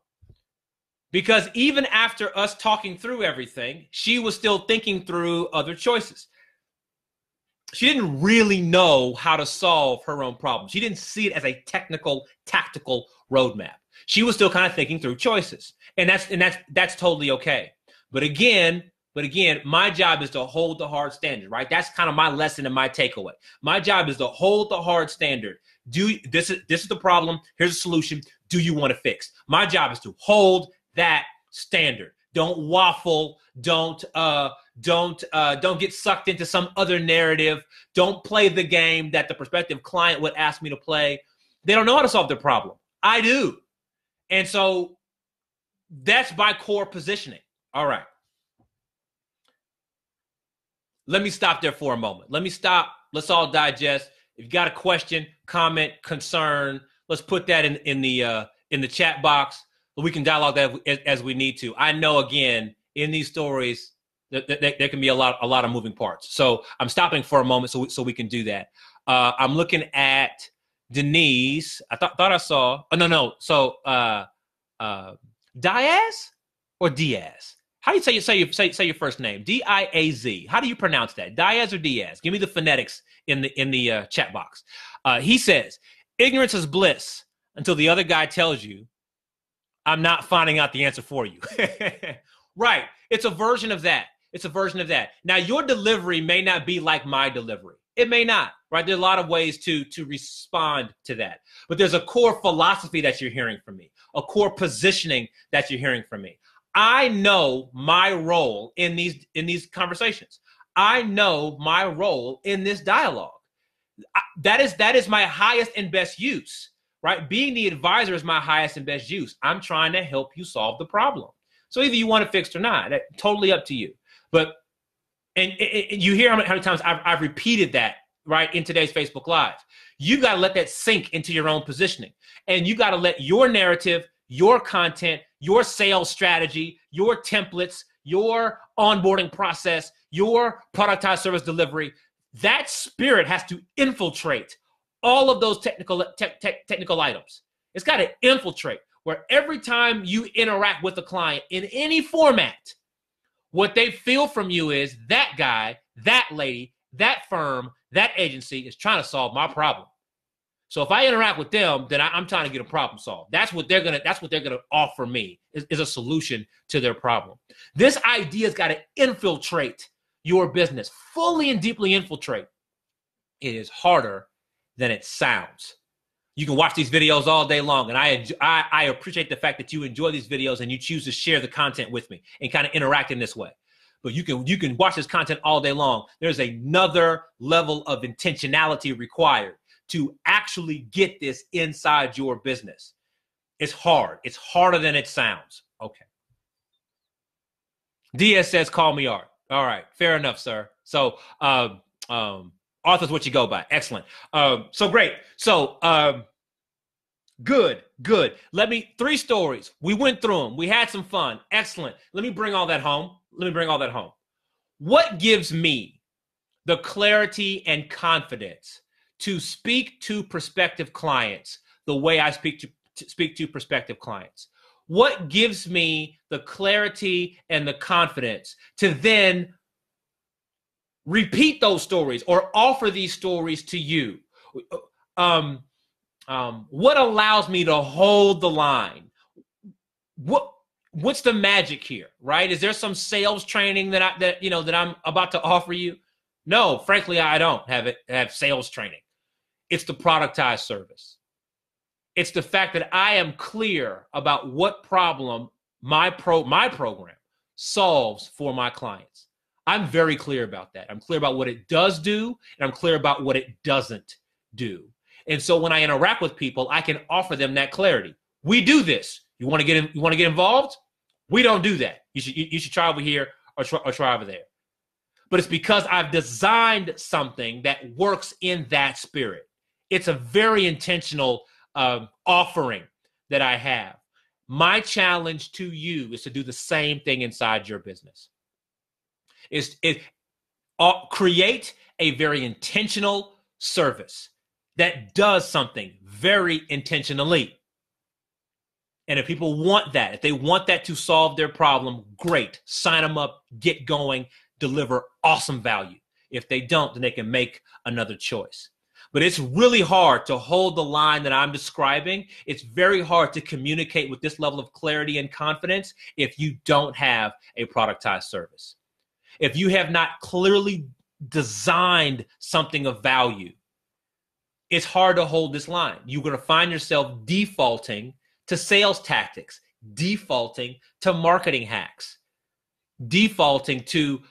Because even after us talking through everything, she was still thinking through other choices. she didn't really know how to solve her own problem. She didn't see it as a technical, tactical roadmap. She was still kind of thinking through choices, and that's totally okay. But again, my job is to hold the hard standard, right? That's kind of my lesson and my takeaway. My job is to hold the hard standard. This is the problem. Here's a solution. Do you want to fix? My job is to hold that standard. Don't waffle. Don't get sucked into some other narrative. Don't play the game that the prospective client would ask me to play. They don't know how to solve their problem. I do. And so that's my core positioning. All right. Let me stop there for a moment. Let me stop. Let's all digest. If you got a question, comment, concern, let's put that in the chat box. We can dialogue that as we need to. I know, again, in these stories, there can be a lot of moving parts. So I'm stopping for a moment so we can do that. I'm looking at Denise. I thought I saw. Oh no. So Diaz or Diaz? How do you say your first name? Diaz. How do you pronounce that? Diaz or Diaz? Give me the phonetics in the chat box. He says, ignorance is bliss until the other guy tells you, I'm not finding out the answer for you. Right. It's a version of that. Now, your delivery may not be like my delivery. It may not, right? There are a lot of ways to respond to that. But there's a core philosophy that you're hearing from me, a core positioning that you're hearing from me. I know my role in these conversations. I know my role in this dialogue. That is my highest and best use, right? Being the advisor is my highest and best use. I'm trying to help you solve the problem. So either you want it fixed or not, that's totally up to you. But and you hear how many times I've repeated that, right, in today's Facebook Live. You got to let that sink into your own positioning. And you got to let your narrative, your content, your sales strategy, your templates, your onboarding process, your productized service delivery, that spirit has to infiltrate all of those technical items. It's got to infiltrate where every time you interact with a client in any format, what they feel from you is that guy, that lady, that firm, that agency is trying to solve my problem. So if I interact with them, then I'm trying to get a problem solved. That's what they're gonna offer me is a solution to their problem. This idea's got to infiltrate your business, fully and deeply infiltrate. It is harder than it sounds. You can watch these videos all day long, and I appreciate the fact that you enjoy these videos and you choose to share the content with me and kind of interact in this way. But you can watch this content all day long. There's another level of intentionality required to actually get this inside your business. It's hard. It's harder than it sounds. Okay. Diaz says, call me Art. All right. Fair enough, sir. So Arthur's what you go by. Excellent. So great. So good. 3 stories. We went through them. We had some fun. Excellent. Let me bring all that home. What gives me the clarity and confidence to speak to prospective clients the way I speak to prospective clients? What gives me the clarity and the confidence to then repeat those stories or offer these stories to you? What allows me to hold the line? What's the magic here, right? Is there some sales training that I'm about to offer you? No, frankly, I don't have sales training. It's the productized service. It's the fact that I am clear about what problem my program solves for my clients. I'm very clear about that. I'm clear about what it does do, and I'm clear about what it doesn't do. And so when I interact with people, I can offer them that clarity. We do this. You want to get involved? We don't do that. You should try over here or try over there. But it's because I've designed something that works in that spirit. It's a very intentional offering that I have. My challenge to you is to do the same thing inside your business. Create a very intentional service that does something very intentionally. And if people want that, if they want that to solve their problem, great. Sign them up, get going, deliver awesome value. If they don't, then they can make another choice. But it's really hard to hold the line that I'm describing. It's very hard to communicate with this level of clarity and confidence if you don't have a productized service. If you have not clearly designed something of value, it's hard to hold this line. You're going to find yourself defaulting to sales tactics, defaulting to marketing hacks, defaulting to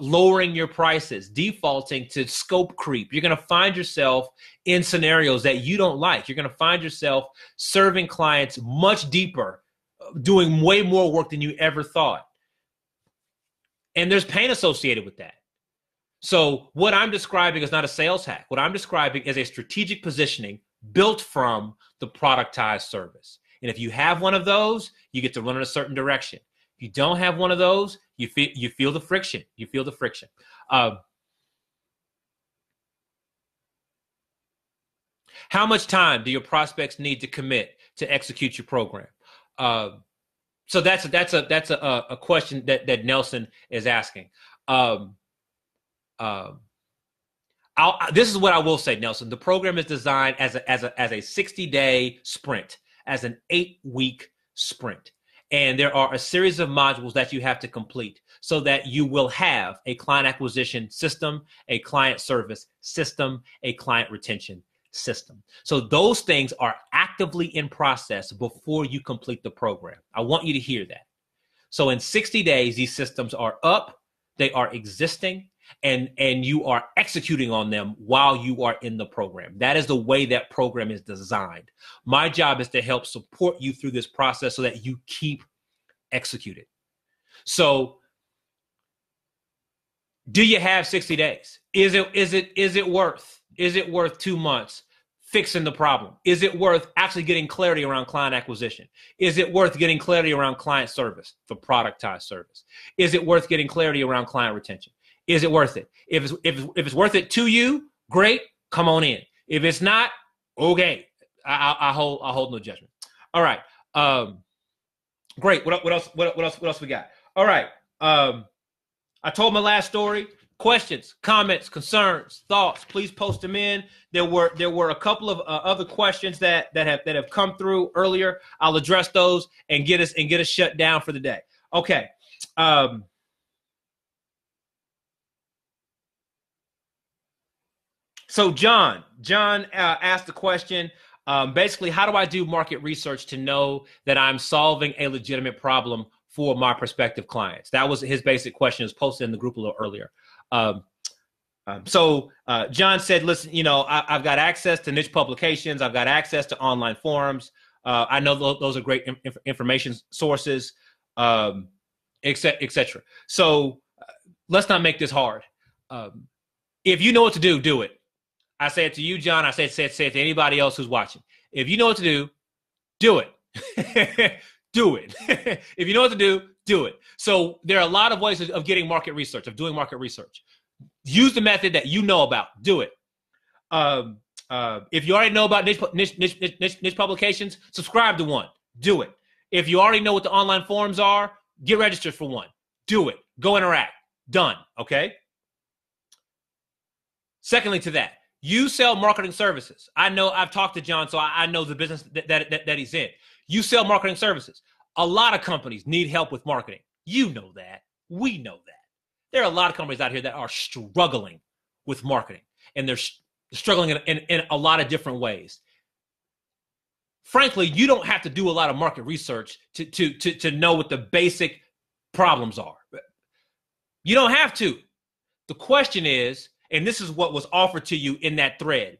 lowering your prices, defaulting to scope creep. You're going to find yourself in scenarios that you don't like. You're going to find yourself serving clients much deeper, doing way more work than you ever thought. And there's pain associated with that. So what I'm describing is not a sales hack. What I'm describing is a strategic positioning built from the productized service. And if you have one of those, you get to run in a certain direction. If you don't have one of those, you feel the friction. You feel the friction. How much time do your prospects need to commit to execute your program? So that's a question that Nelson is asking. This is what I will say, Nelson. The program is designed as a 60-day sprint, as an 8-week sprint. And there are a series of modules that you have to complete so that you will have a client acquisition system, a client service system, a client retention system. So those things are actively in process before you complete the program. I want you to hear that. So in 60 days, these systems are up, they are existing, and you are executing on them while you are in the program. That is the way that program is designed. My job is to help support you through this process so that you keep executing. So do you have 60 days? Is it worth 2 months fixing the problem? Is it worth actually getting clarity around client acquisition? Is it worth getting clarity around client service, the productized service? Is it worth getting clarity around client retention? Is it worth it? If it's worth it to you, great, come on in. If it's not, okay, I hold no judgment. All right, great. What else we got? All right, I told my last story. Questions, comments, concerns, thoughts, please post them in. There were a couple of other questions that have come through earlier. I'll address those and get us shut down for the day. Okay. So John asked the question, basically, how do I do market research to know that I'm solving a legitimate problem for my prospective clients? That was his basic question. It was posted in the group a little earlier. So John said, listen, I've got access to niche publications. I've got access to online forums. I know those are great information sources, et cetera. So let's not make this hard. If you know what to do, do it. I say it to you, John. I say it to anybody else who's watching. If you know what to do it. Do it. If you know what to do it. So there are a lot of ways of getting market research, of doing market research. Use the method that you know about. Do it. If you already know about niche publications, subscribe to one. Do it. If you already know what the online forums are, get registered for one. Do it. Go interact. Done. Okay? Secondly to that, you sell marketing services. I know I've talked to John, so I know the business that he's in. You sell marketing services. A lot of companies need help with marketing. You know that. We know that. There are a lot of companies out here that are struggling with marketing, and they're struggling in a lot of different ways. Frankly, you don't have to do a lot of market research to know what the basic problems are. You don't have to. The question is, and this is what was offered to you in that thread.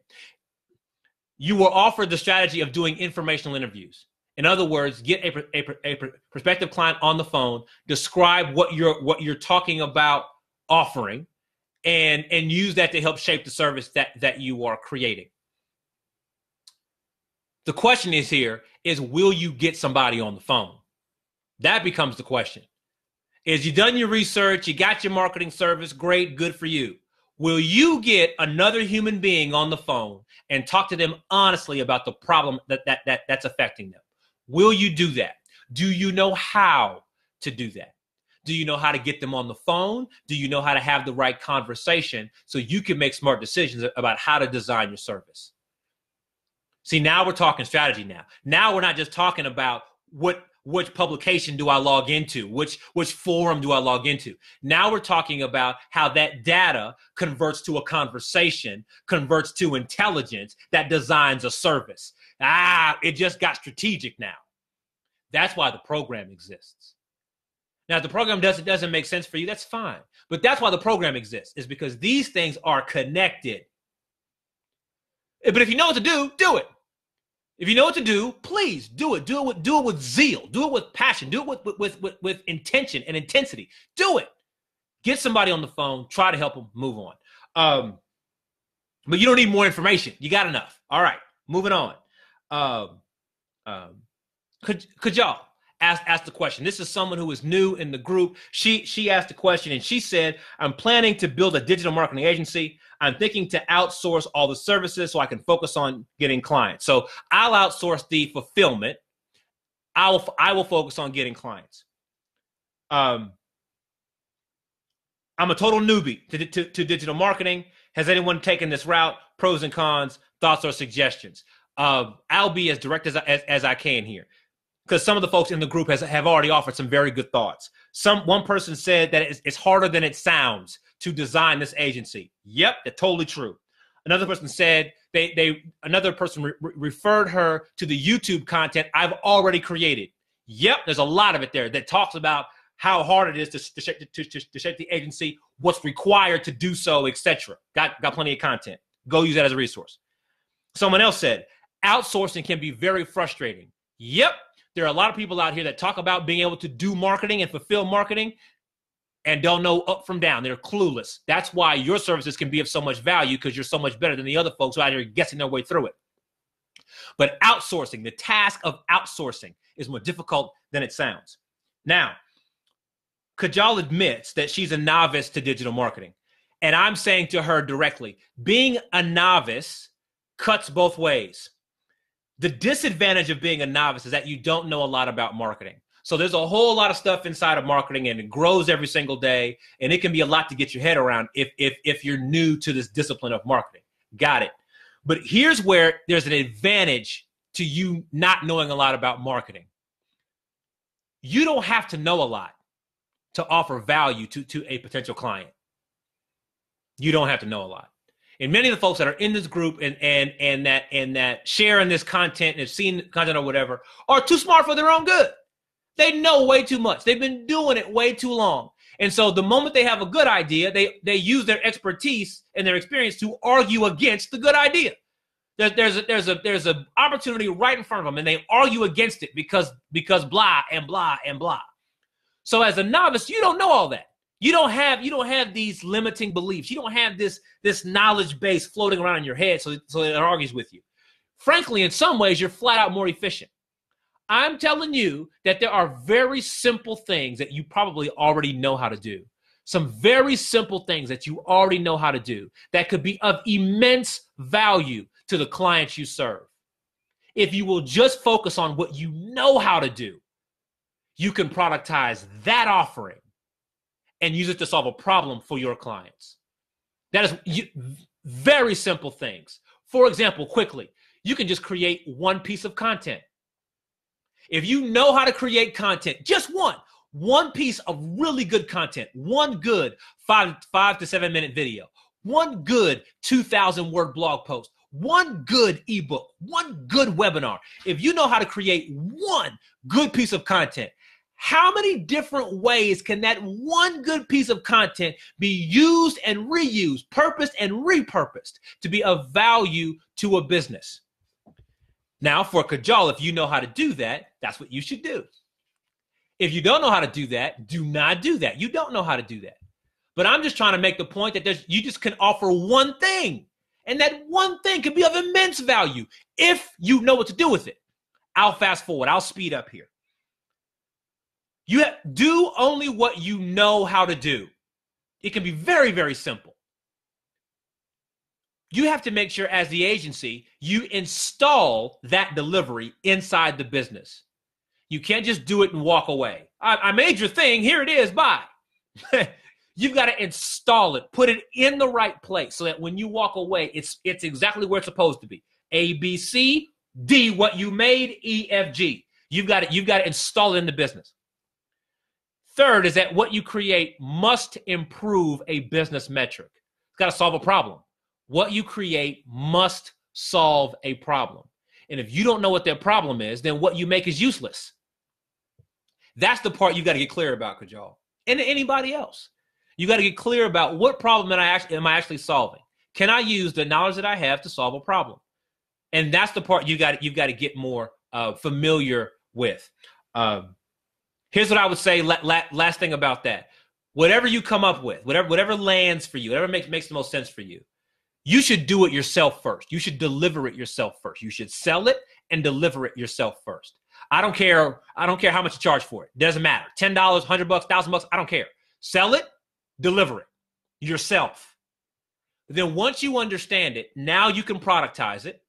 You were offered the strategy of doing informational interviews. In other words, get a prospective client on the phone, describe what you're talking about offering, and use that to help shape the service that you are creating. The question is will you get somebody on the phone? That becomes the question. Is you done your research, you got your marketing service, great, good for you. Will you get another human being on the phone and talk to them honestly about the problem that's affecting them? Will you do that? Do you know how to do that? Do you know how to get them on the phone? Do you know how to have the right conversation so you can make smart decisions about how to design your service? See, now we're talking strategy now. Now we're not just talking about which publication do I log into, which forum do I log into. Now we're talking about how that data converts to a conversation, converts to intelligence that designs a service. It just got strategic now. That's why the program exists. Now, if the program doesn't make sense for you, that's fine. But that's why the program exists, is because these things are connected. But if you know what to do, do it. If you know what to do, please do it. Do it with zeal. Do it with passion. Do it with intention and intensity. Do it. Get somebody on the phone. Try to help them move on. But you don't need more information. You got enough. All right. Moving on. Could y'all ask the question? This is someone who is new in the group. She asked the question and she said, I'm planning to build a digital marketing agency. I'm thinking to outsource all the services so I can focus on getting clients. So I'll outsource the fulfillment. I will focus on getting clients. I'm a total newbie to digital marketing. Has anyone taken this route? Pros and cons, thoughts or suggestions? I'll be as direct as I can here, because some of the folks in the group have already offered some very good thoughts. One person said that it's harder than it sounds to design this agency. Yep, that's totally true. Another person said another person referred her to the YouTube content I've already created. Yep, there's a lot of it there that talks about how hard it is to shape the agency, what's required to do so, etc. Got plenty of content. Go use that as a resource. Someone else said, outsourcing can be very frustrating. Yep, there are a lot of people out here that talk about being able to do marketing and fulfill marketing and don't know up from down. They're clueless. That's why your services can be of so much value, because you're so much better than the other folks who are out here guessing their way through it. But outsourcing, the task of outsourcing, is more difficult than it sounds. Now, Kajal admits that she's a novice to digital marketing. And I'm saying to her directly, being a novice cuts both ways. The disadvantage of being a novice is that you don't know a lot about marketing. So there's a whole lot of stuff inside of marketing, and it grows every single day. And it can be a lot to get your head around if you're new to this discipline of marketing. Got it. But here's where there's an advantage to you not knowing a lot about marketing. You don't have to know a lot to offer value to a potential client. You don't have to know a lot. And many of the folks that are in this group and that share in this content and have seen content or whatever are too smart for their own good. They know way too much. They've been doing it way too long. And so the moment they have a good idea, they use their expertise and their experience to argue against the good idea. There's an opportunity right in front of them, and they argue against it because blah and blah and blah. So as a novice, you don't know all that. You don't have these limiting beliefs. You don't have this knowledge base floating around in your head so it argues with you. Frankly, in some ways, you're flat out more efficient. I'm telling you that there are very simple things that you probably already know how to do. Some very simple things that you already know how to do that could be of immense value to the clients you serve. If you will just focus on what you know how to do, you can productize that offering and use it to solve a problem for your clients. That is very simple things. For example, quickly, you can just create one piece of content. If you know how to create content, just one piece of really good content, one good 5 to 7 minute video, one good 2,000 word blog post, one good ebook, one good webinar. If you know how to create one good piece of content, how many different ways can that one good piece of content be used and reused, purposed and repurposed to be of value to a business? Now, for Kajal, if you know how to do that, that's what you should do. If you don't know how to do that, do not do that. You don't know how to do that. But I'm just trying to make the point that you just can offer one thing, and that one thing can be of immense value if you know what to do with it. I'll fast forward. I'll speed up here. You do only what you know how to do. It can be very, very simple. You have to make sure as the agency, you install that delivery inside the business. You can't just do it and walk away. I made your thing. Here it is. Bye. You've got to install it, put it in the right place so that when you walk away, it's exactly where it's supposed to be. A, B, C, D, what you made, E, F, G. You've got to install it in the business. Third is that what you create must improve a business metric. It's got to solve a problem. What you create must solve a problem. And if you don't know what that problem is, then what you make is useless. That's the part you got to get clear about, Kajal. And anybody else. You got to get clear about what problem am I actually solving. Can I use the knowledge that I have to solve a problem? And that's the part you've got to get more familiar with. Here's what I would say. Last thing about that: whatever you come up with, whatever lands for you, whatever makes the most sense for you, you should do it yourself first. You should deliver it yourself first. You should sell it and deliver it yourself first. I don't care how much you charge for it. Doesn't matter. $10, $100, $1,000. I don't care. Sell it, deliver it yourself. Then once you understand it, now you can productize it.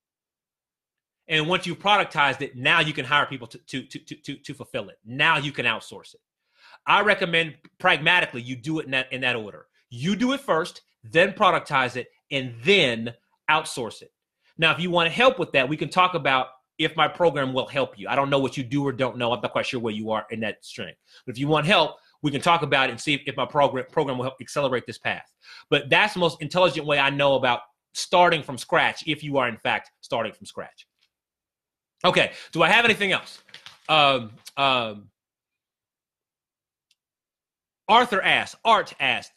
And once you've productized it, now you can hire people to fulfill it. Now you can outsource it. I recommend pragmatically you do it in that order. You do it first, then productize it, and then outsource it. Now, if you want help with that, we can talk about if my program will help you. I don't know what you do or don't know. I'm not quite sure where you are in that string. But if you want help, we can talk about it and see if my program will help accelerate this path. But that's the most intelligent way I know about starting from scratch, if you are, in fact, starting from scratch. Okay, do I have anything else? Art asked,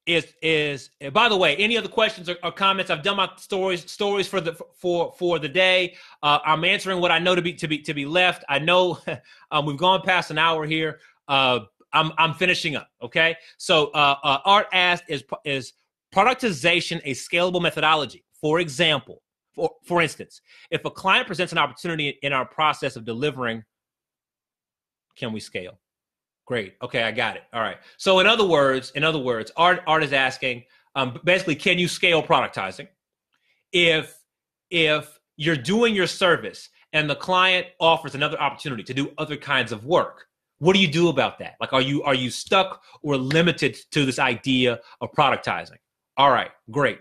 is by the way, any other questions or comments? I've done my stories for the day. I'm answering what I know to be left. I know we've gone past an hour here. I'm finishing up. Okay, so Art asked, is productization a scalable methodology? For example, for instance, if a client presents an opportunity in our process of delivering, can we scale? Great. Okay, I got it. All right. So in other words, Art is asking, basically, can you scale productizing? If you're doing your service and the client offers another opportunity to do other kinds of work, what do you do about that? Like, are you stuck or limited to this idea of productizing? All right, great.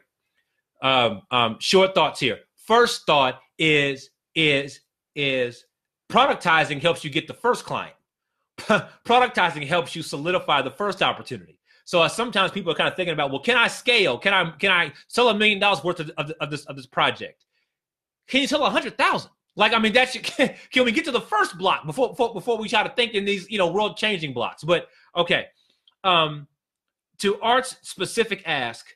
Short thoughts here. First thought is productizing helps you get the first client. Productizing helps you solidify the first opportunity. So sometimes people are kind of thinking about, well, can I scale? Can I sell $1 million worth of this project? Can you sell 100,000? Like, I mean, can we get to the first block before we try to think in these, world changing blocks? But okay, to Art's specific ask,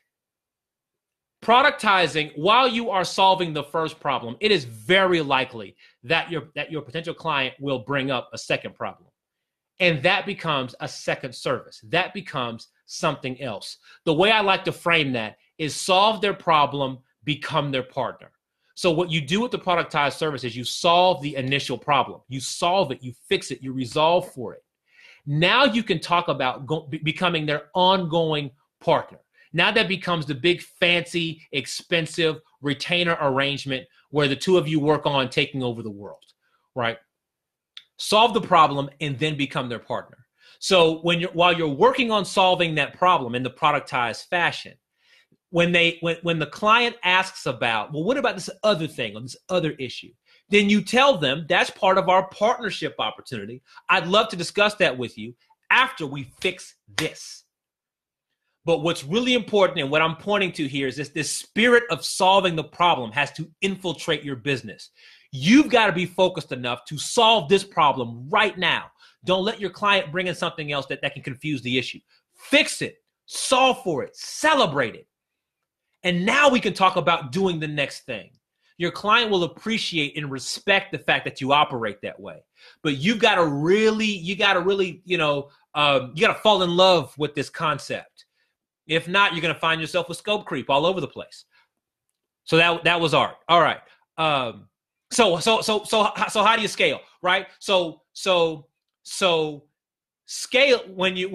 productizing, while you are solving the first problem, it is very likely that your potential client will bring up a second problem. And that becomes a second service. That becomes something else. The way I like to frame that is solve their problem, become their partner. So what you do with the productized service is you solve the initial problem. You solve it, you fix it, you resolve for it. Now you can talk about becoming their ongoing partner. Now that becomes the big, fancy, expensive retainer arrangement where the two of you work on taking over the world, right? Solve the problem and then become their partner. So while you're working on solving that problem in the productized fashion, when the client asks about, well, what about this other thing or this other issue? Then you tell them that's part of our partnership opportunity. I'd love to discuss that with you after we fix this. But what's really important and what I'm pointing to here is this spirit of solving the problem has to infiltrate your business. You've got to be focused enough to solve this problem right now. Don't let your client bring in something else that can confuse the issue. Fix it, solve for it, celebrate it. And now we can talk about doing the next thing. Your client will appreciate and respect the fact that you operate that way. But you got to really, fall in love with this concept. If not, you're going to find yourself with scope creep all over the place. So that was Art. All right. So how do you scale, right? So scale when you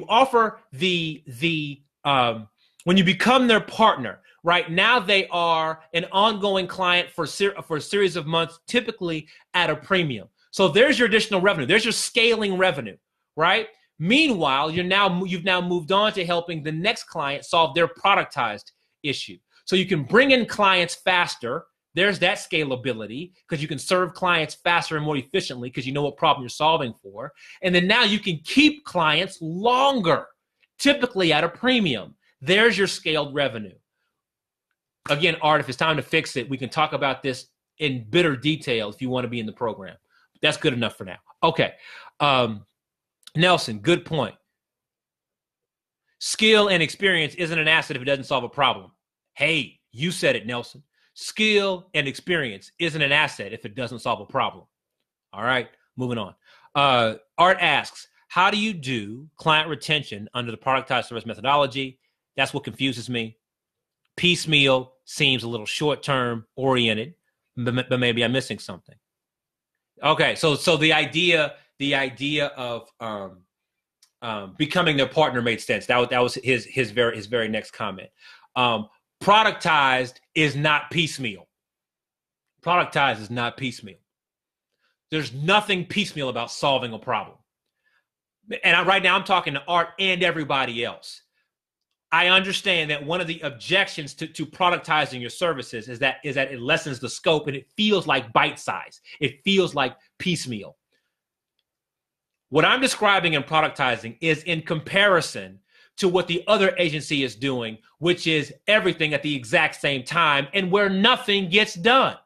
offer when you become their partner, right? Now they are an ongoing client for a series of months, typically at a premium. So there's your additional revenue. There's your scaling revenue, right? Meanwhile, you've now moved on to helping the next client solve their productized issue. So you can bring in clients faster. There's that scalability because you can serve clients faster and more efficiently because you know what problem you're solving for. And then now you can keep clients longer, typically at a premium. There's your scaled revenue. Again, Art, if it's time to fix it, we can talk about this in bitter detail if you want to be in the program. That's good enough for now. Okay. Nelson, good point. Skill and experience isn't an asset if it doesn't solve a problem. Hey, you said it, Nelson. Skill and experience isn't an asset if it doesn't solve a problem. All right, moving on. Art asks, how do you do client retention under the productized service methodology? That's what confuses me. Piecemeal seems a little short-term oriented, but maybe I'm missing something. Okay, so the idea of becoming their partner made sense. That was his very next comment. Productized is not piecemeal. Productized is not piecemeal. There's nothing piecemeal about solving a problem. And right now I'm talking to Art and everybody else. I understand that one of the objections to productizing your services is that it lessens the scope and it feels like bite size. It feels like piecemeal. What I'm describing in productizing is in comparison to what the other agency is doing, which is everything at the exact same time and where nothing gets done.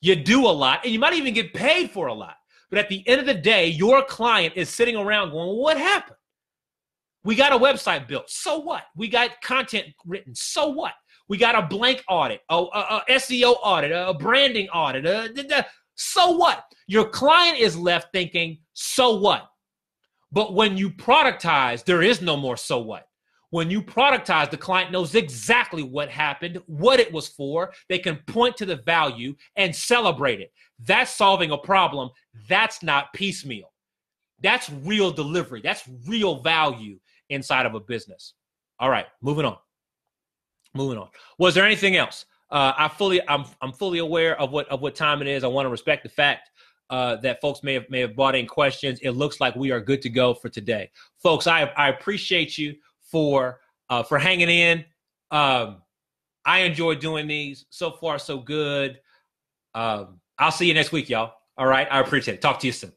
You do a lot and you might even get paid for a lot. But at the end of the day, your client is sitting around going, well, what happened? We got a website built. So what? We got content written. So what? We got a blank audit, a SEO audit, a branding audit. So what? Your client is left thinking, so what? But when you productize, there is no more so what. When you productize, the client knows exactly what happened, what it was for. They can point to the value and celebrate it. That's solving a problem. That's not piecemeal. That's real delivery. That's real value inside of a business. All right, moving on. Was there anything else? I'm fully aware of what time it is. I want to respect the fact that folks may have brought in questions. It looks like we are good to go for today, folks. I appreciate you for hanging in. I enjoy doing these. So far, so good. I'll see you next week, y'all. All right, I appreciate it. Talk to you soon.